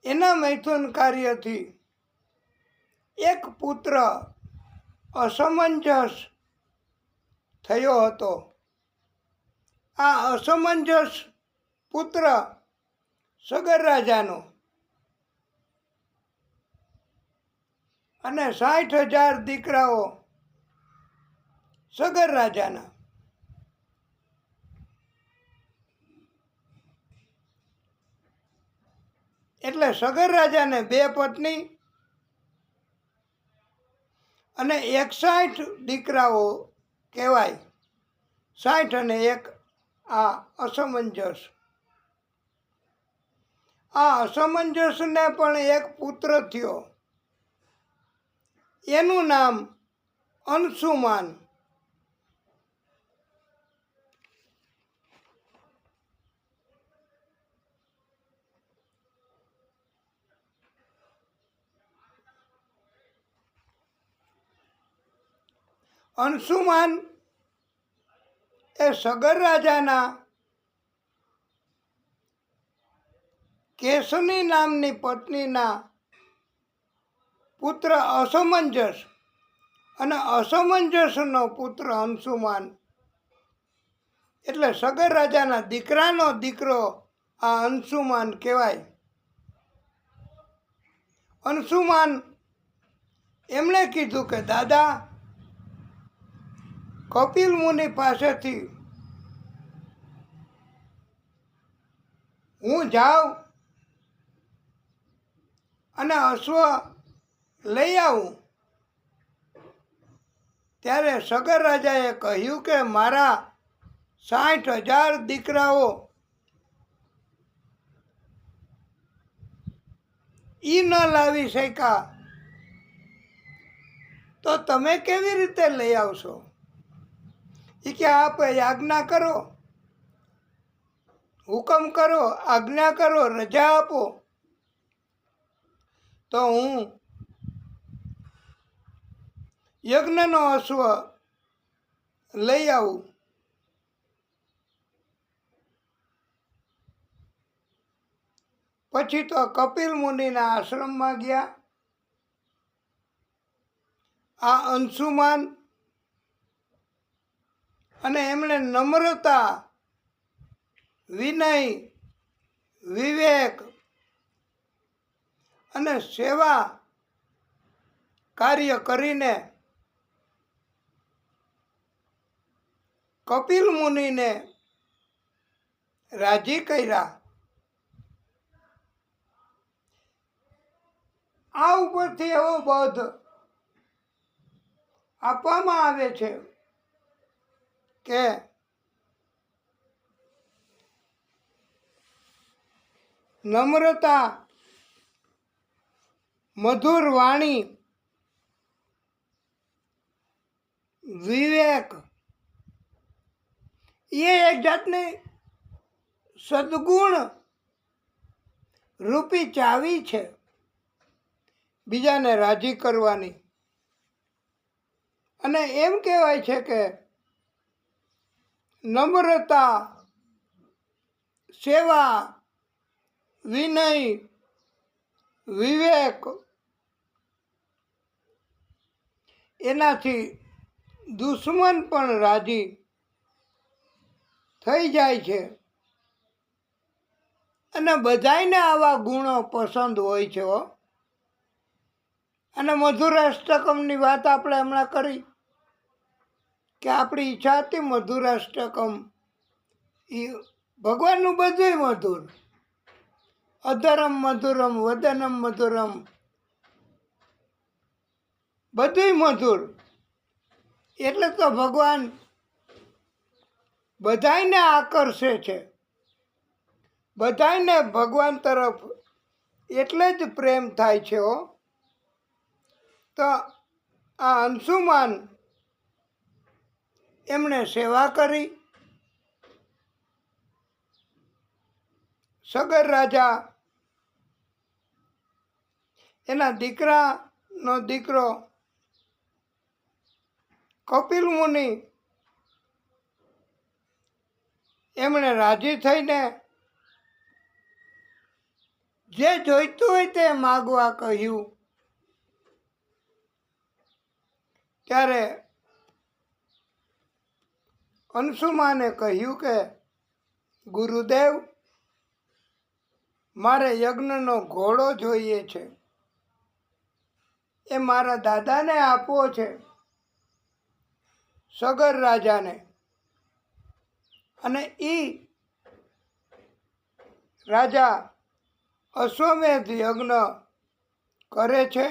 A: એના મૈથુન કાર્યથી એક પુત્ર અસમંજસ થયો હતો. આ અસમંજસ પુત્ર સગર રાજાનો અને 60,000 દીકરાઓ સગર રાજાના. એટલે સગર રાજાને 2 પત્ની અને 61 દીકરાઓ કહેવાય. 60 અને 1 આ અસમંજસ. આ અસમંજસને પણ એક પુત્ર થયો, એનું નામ અંશુમાન. અંશુમાન એ સગર રાજાના કેશની નામની પત્નીના પુત્ર અસમંજસ અને અસમંજસનો પુત્ર અંશુમાન. એટલે સગર રાજાના દીકરાનો દીકરો આ અંશુમાન કહેવાય. અંશુમાન એમણે કીધું કે દાદા, કપિલ મુનિ પાસેથી હું જાઉં અને અશ્વ લઈ આવું. ત્યારે સગર રાજાએ કહ્યું કે મારા 60,000 દીકરાઓ ઈ ન લાવી શક્યા તો તમે કેવી રીતે લઈ આવશો? એ કે આપ આજ્ઞા કરો, હુકમ કરો, આજ્ઞા કરો, રજા આપો તો હું યજ્ઞનો અશ્વ લઈ આવું. પછી તો કપિલ મુનિના આશ્રમમાં ગયા. આ અંશુમાન અને એમણે નમ્રતા, વિનય, વિવેક અને સેવા કાર્ય કરીને કપિલ મુનિને રાજી કર્યા. આ ઉપરથી એવો બોધ આપવામાં આવે છે કે નમ્રતા, મધુર વાણી, વિવેક એ એક જાતની સદગુણ રૂપી ચાવી છે બીજાને રાજી કરવાની. અને એમ કહેવાય છે કે નમ્રતા, સેવા, વિનય, વિવેક એનાથી દુશ્મન પણ રાજી થઈ જાય છે. અને બધાયને આવા ગુણો પસંદ હોય છે હો. અને મધુરાષ્ટકમની વાત આપણે હમણાં કરી કે આપણી ઈચ્છા હતી મધુરાષ્ટકમ. એ ભગવાનનું બધુંય મધુર. અધરમ મધુરમ વદનમ મધુરમ, બધુંય મધુર. એટલે તો ભગવાન બધાયને આકર્ષે છે, બધાયને ભગવાન તરફ એટલે જ પ્રેમ થાય છે હો. તો આ અંશુમાન એમણે સેવા કરી. સગર રાજા એના દીકરાનો દીકરો કપિલ મુનિ એમણે રાજી થઈને જે જોઈતું હોય તે માગવા કહ્યું. ત્યારે અંશુમાને કહ્યું કે ગુરુદેવ, મારે યજ્ઞનો ઘોડો જોઈએ છે, એ મારા દાદાને આપવો છે, સગર રાજાને. અને એ રાજા અશ્વમેધ યજ્ઞ કરે છે.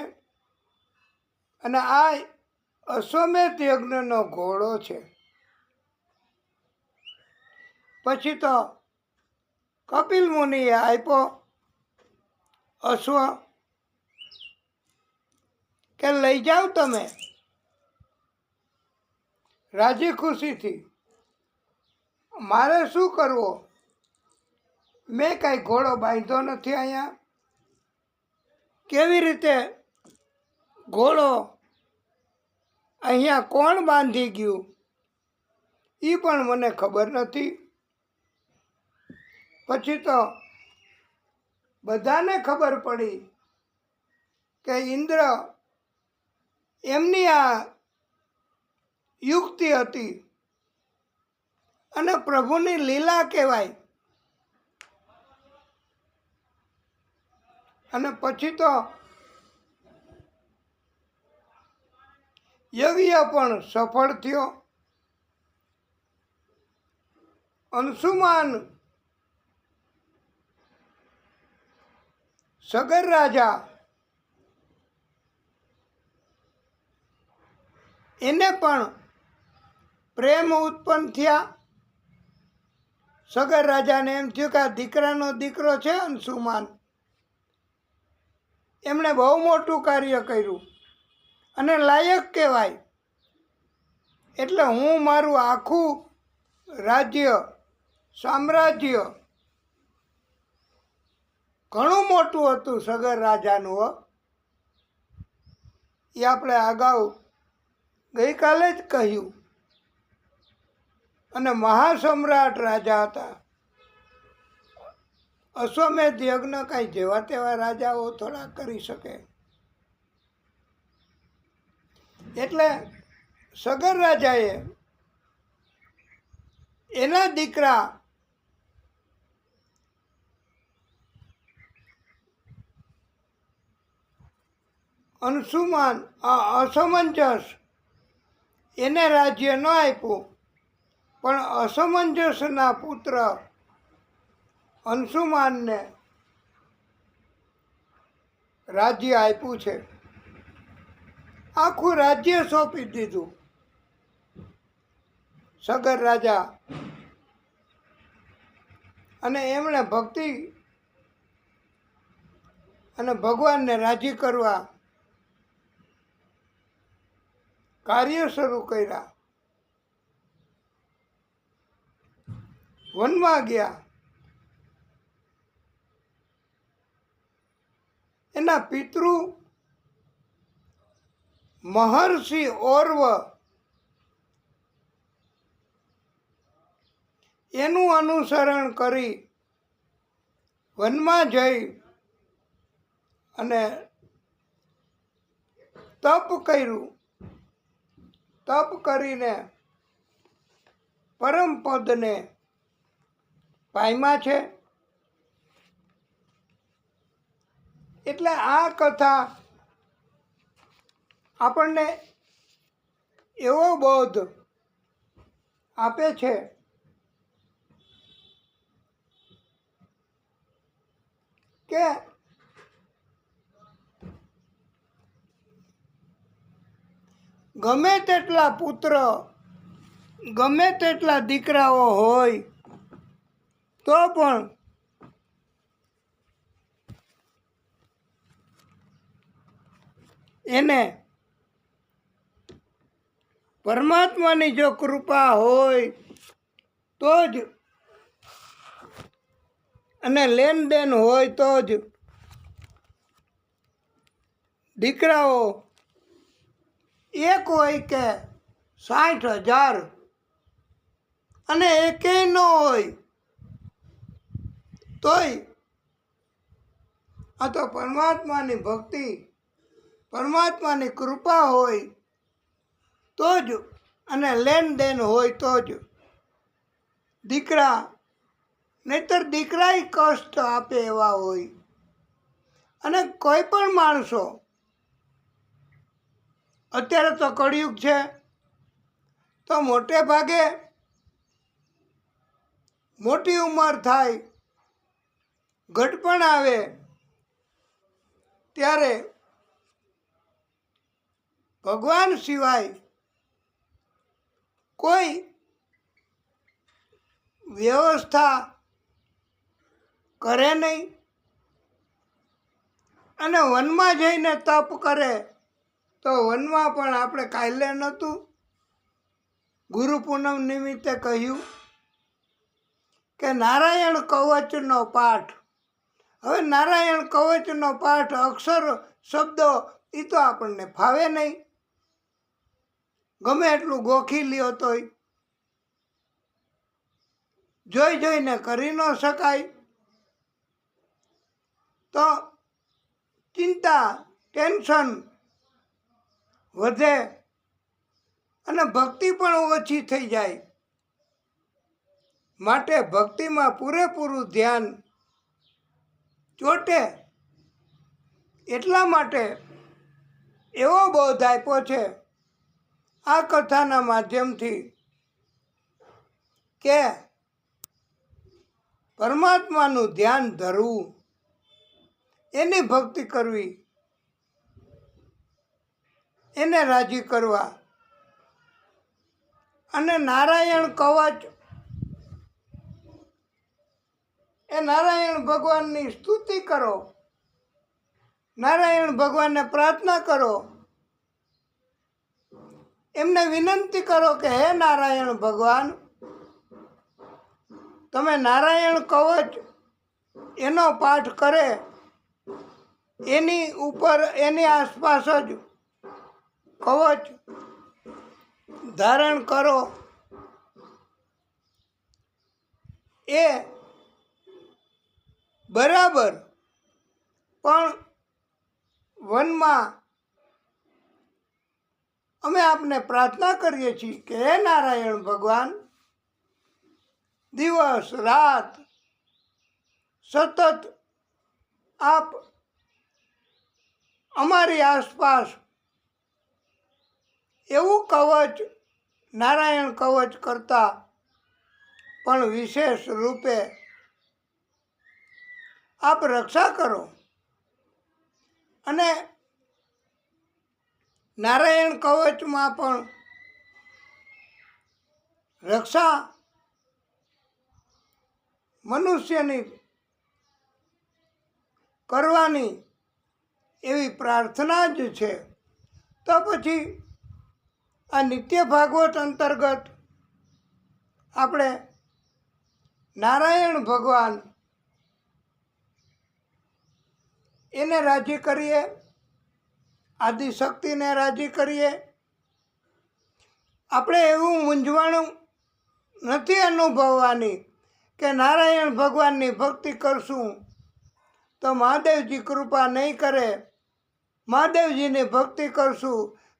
A: અને આ અશ્વમેધ યજ્ઞનો ઘોડો છે. પછી તો કપિલ મુનિએ આપ્યો અશ્વ કે લઈ જાઓ તમે રાજી ખુશીથી. મારે શું કરવો? મેં કાંઈ ઘોડો બાંધ્યો નથી અહીંયા. કેવી રીતે ઘોડો અહીંયા કોણ બાંધી ગયું એ પણ મને ખબર નથી. પછી તો બધાને ખબર પડી કે ઇન્દ્ર એમની આ યુક્તિ હતી અને પ્રભુની લીલા કહેવાય. અને પછી તો યજ્ઞ પણ સફળ થયો. અંશુમાન સગર રાજા એને પણ પ્રેમ ઉત્પન્ન થયા. સગર રાજાને એમ થયું કે આ દીકરાનો દીકરો છે અંશુમાન, એમણે બહુ મોટું કાર્ય કર્યું અને લાયક કહેવાય. એટલે હું મારું આખું રાજ્ય, સામ્રાજ્ય ઘણું મોટું હતું સગર રાજાનું. એ આપણે અગાઉ ગઈકાલે જ કહ્યું. અને મહાસમ્રાટ રાજા હતા. અશ્વમેધ યજ્ઞ કાંઈ જેવા તેવા રાજાઓ થોડા કરી શકે. એટલે સગર રાજાએ એના દીકરા અંશુમાન અસમંજસ એને રાજ્ય ન આપ્યું, પણ અસમંજસના પુત્ર અંશુમાનને રાજ્ય આપ્યું છે, આખું રાજ્ય સોંપી દીધું સગર રાજા, અને એમણે ભક્તિ અને ભગવાનને રાજી કરવા કાર્ય શરૂ કર્યા. વનમાં ગયા. એના પિતૃ મહર્ષિ ઓર્વ એનું અનુસરણ કરી વનમાં જઈ અને તપ કર્યું. તપ કરીને પરમ પદને પામ્યા છે. એટલે આ કથા આપણને એવો બોધ આપે છે કે ગમે તેટલા પુત્ર, ગમે તેટલા દીકરાઓ હોય તો પણ એને પરમાત્માની જો કૃપા હોય તો જ, અને લેનદેન હોય તો જ દીકરાઓ એક હોય કે 60,000 અને એકેય ન હોય તોય આ તો પરમાત્માની ભક્તિ, પરમાત્માની કૃપા હોય તો જ, અને લેનદેન હોય તો જ દીકરા, નહીતર દીકરાય કષ્ટ આપે એવા હોય. અને કોઈ પણ માણસો, અત્યારે તો કળિયુગ છે તો મોટે ભાગે મોટી ઉંમર થાય, ઘટપણ આવે ત્યારે ભગવાન સિવાય કોઈ વ્યવસ્થા કરે નહીં, અને વનમાં જઈને તપ કરે. તો વનમાં પણ આપણે કાલે નહોતું ગુરુ પૂનમ નિમિત્તે કહ્યું કે નારાયણ કવચનો પાઠ. હવે નારાયણ કવચનો પાઠ, અક્ષર, શબ્દો એ તો આપણને ફાવે નહીં, ગમે એટલું ગોખી લ્યો તોય જોઈ જોઈને કરી ન શકાય. તો ચિંતા, ટેન્શન વધે અને ભક્તિ પણ ઓછી થઈ જાય. માટે ભક્તિમાં પૂરેપૂરું ધ્યાન ચોટે એટલા માટે એવો બોધ આપ્યો છે આ કથાના માધ્યમથી કે પરમાત્માનું ધ્યાન ધરવું, એની ભક્તિ કરવી, એને રાજી કરવા. અને નારાયણ કવચ એ નારાયણ ભગવાનની સ્તુતિ કરો, નારાયણ ભગવાનને પ્રાર્થના કરો, એમને વિનંતી કરો કે હે નારાયણ ભગવાન, તમે નારાયણ કવચ એનો પાઠ કરે, એની ઉપર, એની આસપાસ જ કવચ ધારણ કરો. એ બરાબર, પણ વનમાં અમે આપને પ્રાર્થના કરીએ છીએ કે હે નારાયણ ભગવાન, દિવસ રાત સતત આપ અમારી આસપાસ એવું કવચ, નારાયણ કવચ કરતા પણ વિશેષ રૂપે આપ રક્ષા કરો. અને નારાયણ કવચમાં પણ રક્ષા મનુષ્યની કરવાની એવી પ્રાર્થના જ છે. તો પછી આ નિત્ય ભાગવત અંતર્ગત આપણે નારાયણ ભગવાન એને રાજી કરીએ, આદિશક્તિને રાજી કરીએ. આપણે એવું મૂંઝવણ નથી અનુભવવાની કે નારાયણ ભગવાનની ભક્તિ કરશું તો મહાદેવજી કૃપા નહીં કરે, મહાદેવજીની ભક્તિ કરશું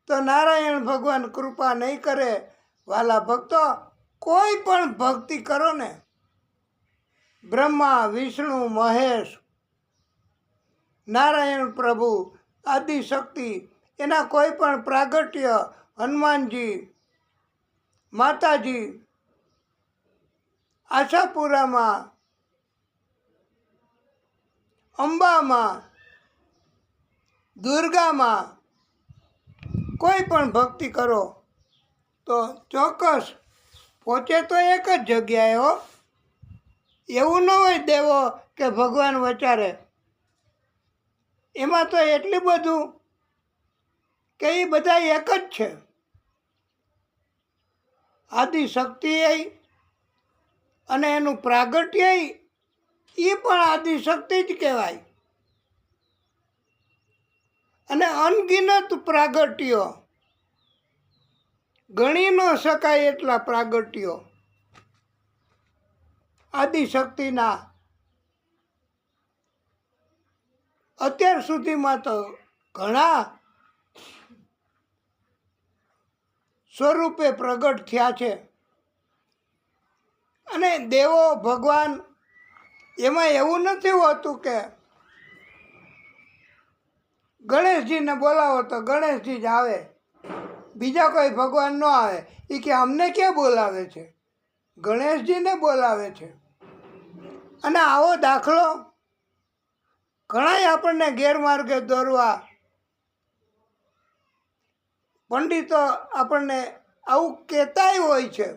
A: તો નારાયણ ભગવાન કૃપા નહીં કરે. વાલા ભક્તો, કોઈ પણ ભક્તિ કરો ને, બ્રહ્મા, વિષ્ણુ, મહેશ, નારાયણ પ્રભુ, આદિશક્તિ, એના કોઈ પણ પ્રાગટ્ય, હનુમાનજી, માતાજી, આશાપુરામાં, અંબામાં, દુર્ગામાં કોઈ પણ ભક્તિ કરો તો ચોક્કસ પહોંચે તો એક જ જગ્યાએ હો. એવું ન હોય દેવો કે ભગવાન વચારે. એમાં તો એટલું બધું કે એ બધા એક જ છે. આદિશક્તિ અને એનું પ્રાગટ્ય એ પણ આદિશક્તિ જ કહેવાય. અને અનગિનત પ્રાગટ્યો, ગણી ન શકાય એટલા પ્રાગટ્યો આદિશક્તિના. અત્યાર સુધીમાં તો ઘણા સ્વરૂપે પ્રગટ થયા છે. અને દેવો ભગવાન એમાં એવું નથી હોતું કે ગણેશજીને બોલાવો તો ગણેશજી જ આવે, બીજા કોઈ ભગવાન ન આવે. એ કે અમને ક્યાં બોલાવે છે? ગણેશજીને બોલાવે છે. અને આવો દાખલો ઘણાય આપણને ગેરમાર્ગે દોરવા પંડિતો આપણને આવું કહેતાય હોય છે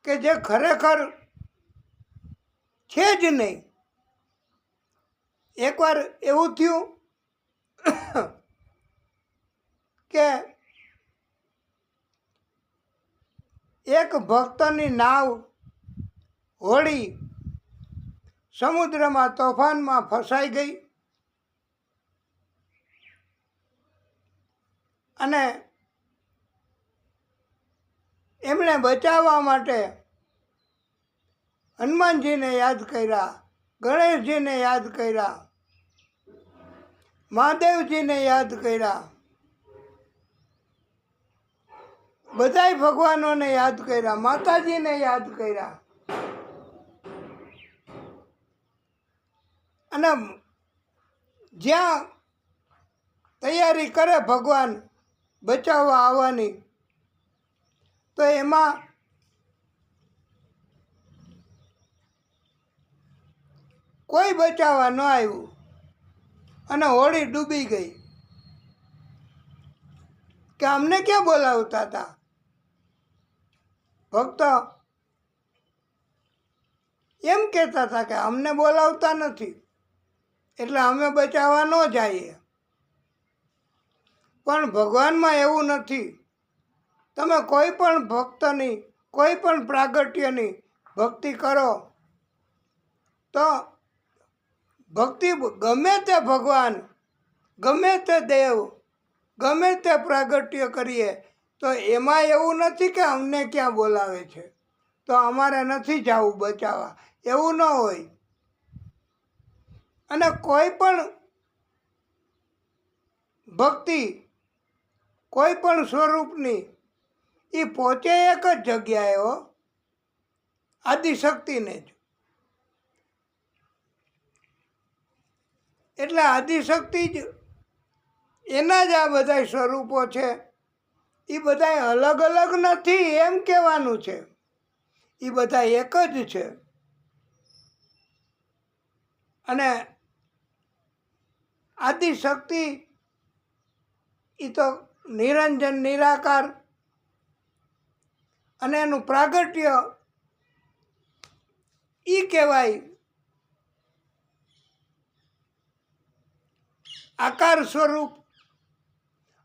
A: કે જે ખરેખર છે જ નહીં. એકવાર એવું થયું કે એક ભક્તની નાવ હોડી સમુદ્રમાં તોફાનમાં ફસાઈ ગઈ. અને એમણે બચાવવા માટે હનુમાનજીને યાદ કર્યા, ગણેશજીને યાદ કર્યા, મહાદેવજીને યાદ કર્યા, બધાય ભગવાનોને યાદ કર્યા, માતાજીને યાદ કર્યા. અને જ્યાં તૈયારી કરે ભગવાન બચાવવા આવવાની, તો એમાં કોઈ બચાવવા ન આવ્યું અને હોડી ડૂબી ગઈ. કે અમને ક્યાં બોલાવતા હતા? ભક્તો એમ કહેતા હતા કે અમને બોલાવતા નથી એટલે અમે બચાવવા ન જઈએ. પણ ભગવાનમાં એવું નથી. તમે કોઈ પણ ભક્તની, કોઈ પણ પ્રાગટ્યની ભક્તિ કરો તો ભક્તિ ગમે તે ભગવાન, ગમે તે દેવ, ગમે તે પ્રાગટ્ય કરીએ તો એમાં એવું નથી કે અમને ક્યાં બોલાવે છે તો અમારે નથી જવું બચાવવા, એવું ન હોય. અને કોઈ પણ ભક્તિ કોઈ પણ સ્વરૂપની એ પહોંચે એક જ જગ્યાએ હો, આદિશક્તિને જ. એટલે આદિશક્તિ જ, એના જ આ બધા સ્વરૂપો છે. એ બધા અલગ અલગ નથી એમ કહેવાનું છે. એ બધા એક જ છે. અને આદિશક્તિ એ તો નિરંજન નિરાકાર અને એનું પ્રાગટ્ય એ કહેવાય આકાર સ્વરૂપ.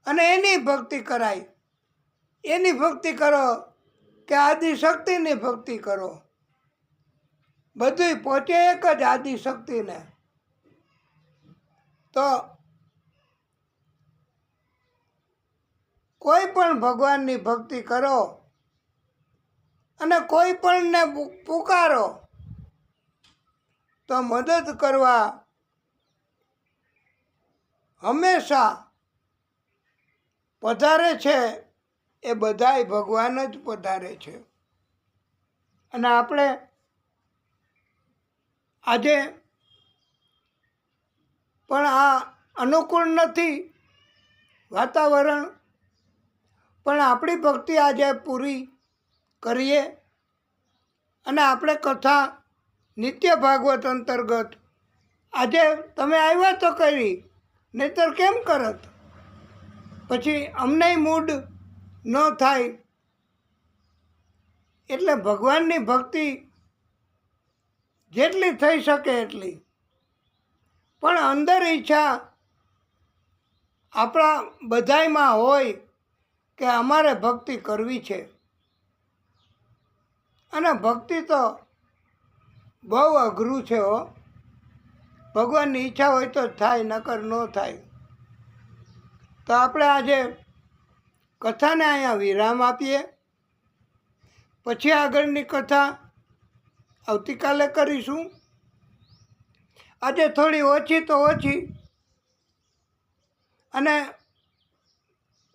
A: અને એની ભક્તિ કરાય. એની ભક્તિ કરો કે આદિશક્તિની ભક્તિ કરો, બધુંય પહોંચે એક જ આદિશક્તિને. તો કોઈ પણ ભગવાનની ભક્તિ કરો અને કોઈ પણને પુકારો તો મદદ કરવા હંમેશા પધારે છે. એ બધાય ભગવાન જ પધારે છે. અને આપણે આજે પણ આ અનુકૂળ નથી વાતાવરણ, પણ આપણી ભક્તિ આજે પૂરી કરીએ. અને આપણે કથા નિત્ય ભાગવત અંતર્ગત આજે તમે આવ્યા તો કરી, નહીતર કેમ કરત? પછી અમને મૂડ ન થાય. એટલે ભગવાનની ભક્તિ જેટલી થઈ શકે એટલી, પણ અંદર ઈચ્છા આપણા બધાયમાં હોય કે અમારે ભક્તિ કરવી છે. અને ભક્તિ તો બહુ અઘરું છે હો. ભગવાનની ઈચ્છા હોય તો થાય, નકર ન થાય. તો આપણે આજે કથાને અહીંયા વિરામ આપીએ. પછી આગળની કથા આવતીકાલે કરીશું. આજે થોડી ઓછી તો ઓછી અને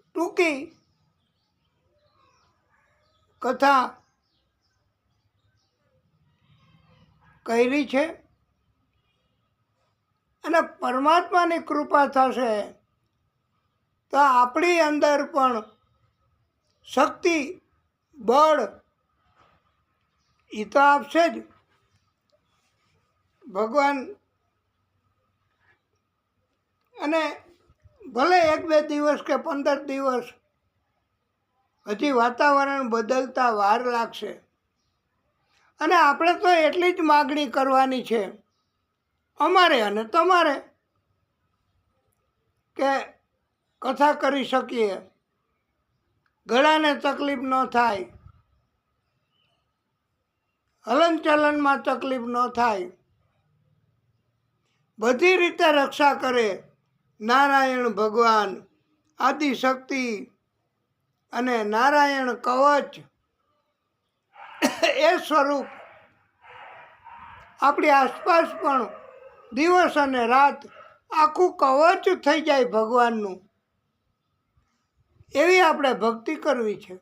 A: ટૂંકી કથા કરી છે. અને પરમાત્માની કૃપા થશે તો આપણી અંદર પણ શક્તિ બળ એ તો આપશે જ ભગવાન. અને ભલે 1-2 દિવસ કે 15 દિવસ હજી વાતાવરણ બદલતા વાર લાગશે. અને આપણે તો એટલી જ માગણી કરવાની છે અમારે અને તમારે કે કથા કરી શકીએ, ગળાને તકલીફ ન થાય, હલનચલનમાં તકલીફ ન થાય, બધી રીતે રક્ષા કરે નારાયણ ભગવાન આદિશક્તિ. અને નારાયણ કવચ એ સ્વરૂપ આપણી આસપાસ પણ દિવસ અને રાત આખું કવચ થઈ જાય ભગવાનનું. એવી આપણે ભક્તિ કરવી છે.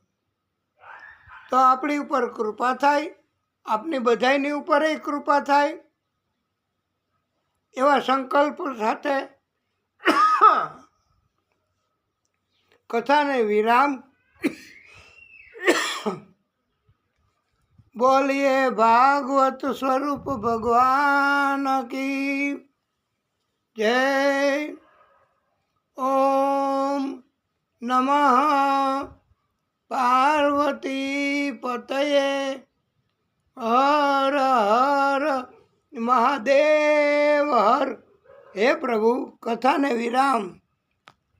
A: તો આપણી ઉપર કૃપા થાય, આપની બધાયની ઉપર એ કૃપા થાય, એવા સંકલ્પ સાથે કથાને વિરામ. બોલીએ ભાગવત સ્વરૂપ ભગવાન કી જય. ઓમ નમઃ પાર્વતી પતયે હર હર મહાદેવ હર. હે પ્રભુ, કથાને વિરામ.